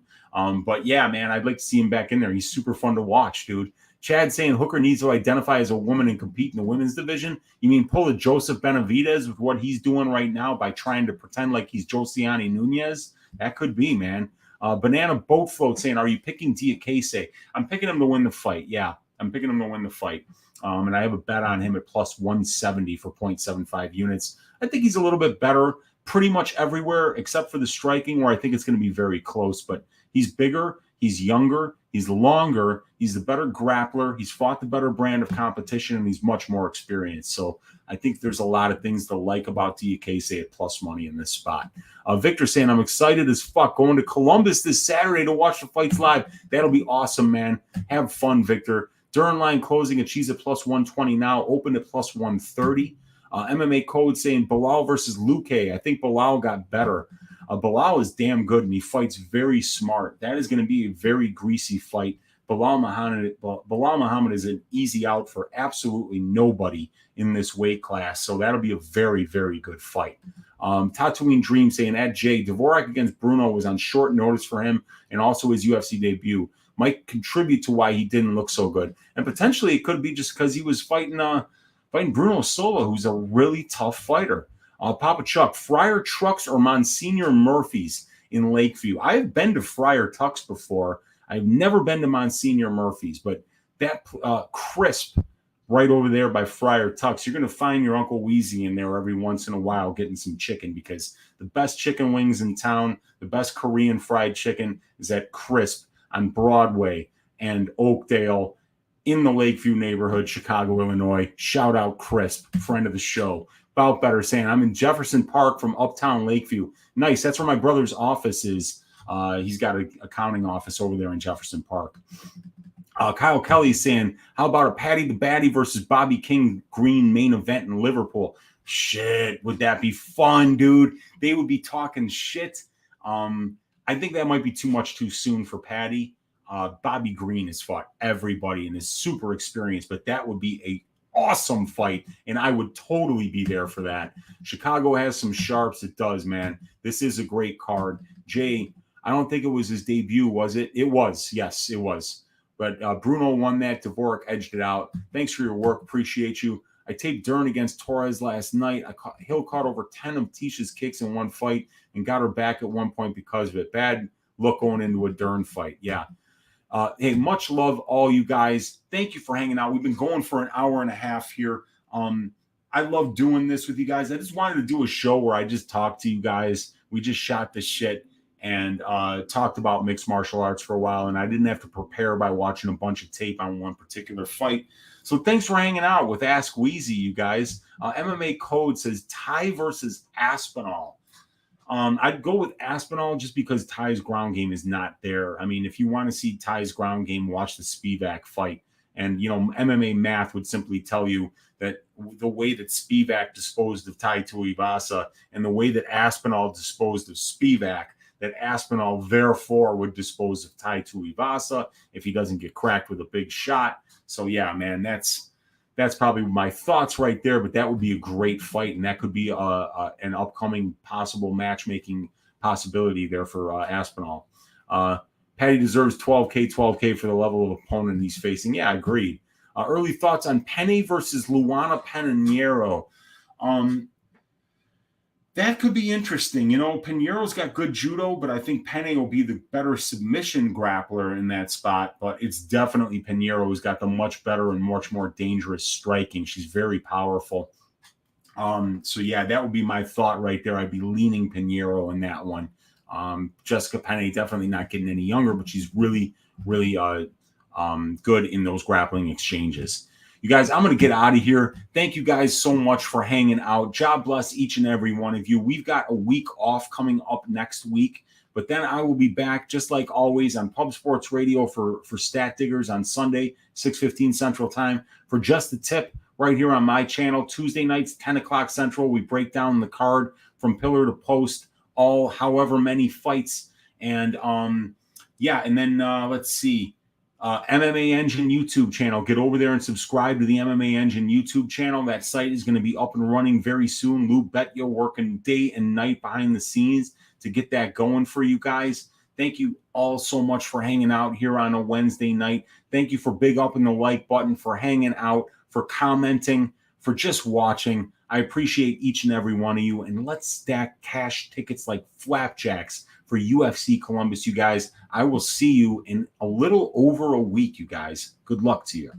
But yeah, man, I'd like to see him back in there. He's super fun to watch, dude. Chad saying Hooker needs to identify as a woman and compete in the women's division. You mean pull a Joseph Benavidez with what he's doing right now by trying to pretend like he's Josiane Nunez? That could be, man. Banana Boat Float saying, are you picking Diakese? I'm picking him to win the fight. Yeah, I'm picking him to win the fight. And I have a bet on him at plus 170 for 0.75 units. I think he's a little bit better pretty much everywhere except for the striking, where I think it's going to be very close. But he's bigger, he's younger, he's longer, he's the better grappler, he's fought the better brand of competition, and he's much more experienced. So I think there's a lot of things to like about Diakese at plus money in this spot. Victor saying, I'm excited as fuck going to Columbus this Saturday to watch the fights live. That'll be awesome, man. Have fun, Victor. Dern line closing at Cheese at plus 120 now, open at plus 130. MMA Code saying Bilal versus Luque. I think Bilal got better. Bilal is damn good, and he fights very smart. That is going to be a very greasy fight. Bilal Muhammad is an easy out for absolutely nobody in this weight class, so that'll be a very, very good fight. Tatooine Dream saying at Jay, Dvorak against Bruno was on short notice for him, and also his UFC debut might contribute to why he didn't look so good. And potentially it could be just because he was fighting Bruno Silva, who's a really tough fighter. Papa Chuck, Friar Trucks or Monsignor Murphy's in Lakeview. I've been to Friar Tucks before. I've never been to Monsignor Murphy's, but that crisp right over there by Friar Tucks, you're going to find your Uncle Weezy in there every once in a while getting some chicken, because the best chicken wings in town, the best Korean fried chicken is at Crisp on Broadway and Oakdale in the Lakeview neighborhood, Chicago, Illinois. Shout out Crisp, friend of the show. About better saying, I'm in Jefferson Park from Uptown Lakeview. Nice. That's where my brother's office is. He's got an accounting office over there in Jefferson Park. Kyle Kelly saying, how about a Paddy the Baddy versus Bobby King Green main event in Liverpool? Shit, would that be fun, dude? They would be talking shit. I think that might be too much too soon for Paddy. Bobby Green has fought everybody and is super experienced, but that would be a awesome fight, and I would totally be there for that. Chicago has some sharps. It does, man. This is a great card. Jay, I don't think it was his debut, was it? It was. Yes, it was. But Bruno won that. Dvorak edged it out. Thanks for your work. Appreciate you. I taped Dern against Torres last night. Hill caught over 10 of Tisha's kicks in one fight and got her back at one point because of it. Bad look going into a Dern fight. Yeah. Hey, much love, all you guys. Thank you for hanging out. We've been going for an hour and a half here. I love doing this with you guys. I just wanted to do a show where I just talked to you guys. We just shot the shit and talked about mixed martial arts for a while, and I didn't have to prepare by watching a bunch of tape on one particular fight. So thanks for hanging out with Ask Weezy, you guys. MMA Code says Ty versus Aspinall. I'd go with Aspinall just because Ty's ground game is not there. I mean, if you want to see Ty's ground game, watch the Spivak fight. And, MMA math would simply tell you that the way that Spivak disposed of Tai Tuivasa and the way that Aspinall disposed of Spivak, that Aspinall therefore would dispose of Tai Tuivasa if he doesn't get cracked with a big shot. So, yeah, man, that's probably my thoughts right there, but that would be a great fight, and that could be an upcoming possible matchmaking possibility there for Aspinall. Paddy deserves 12K for the level of opponent he's facing. Yeah, agreed. Early thoughts on Penne versus Luana Pinheiro. That could be interesting. Pinheiro's got good judo, but I think Penne will be the better submission grappler in that spot. But it's definitely Pinheiro who's got the much better and much more dangerous striking. She's very powerful. So, yeah, that would be my thought right there. I'd be leaning Pinheiro in that one. Jessica Penne definitely not getting any younger, but she's really, really good in those grappling exchanges. You guys, I'm going to get out of here. Thank you guys so much for hanging out. God bless each and every one of you. We've got a week off coming up next week, but then I will be back just like always on Pub Sports Radio for Stat Diggers on Sunday, 6:15 Central Time, for Just the Tip right here on my channel. Tuesday nights, 10 o'clock Central. We break down the card from pillar to post, all however many fights. And yeah, and then let's see. MMA Engine YouTube channel. Get over there and subscribe to the MMA Engine YouTube channel. That site is going to be up and running very soon. Lou Betio working day and night behind the scenes to get that going for you guys. Thank you all so much for hanging out here on a Wednesday night. Thank you for big upping the like button, for hanging out, for commenting, for just watching. I appreciate each and every one of you. And let's stack cash tickets like flapjacks for UFC Columbus, you guys. I will see you in a little over a week, you guys. Good luck to you.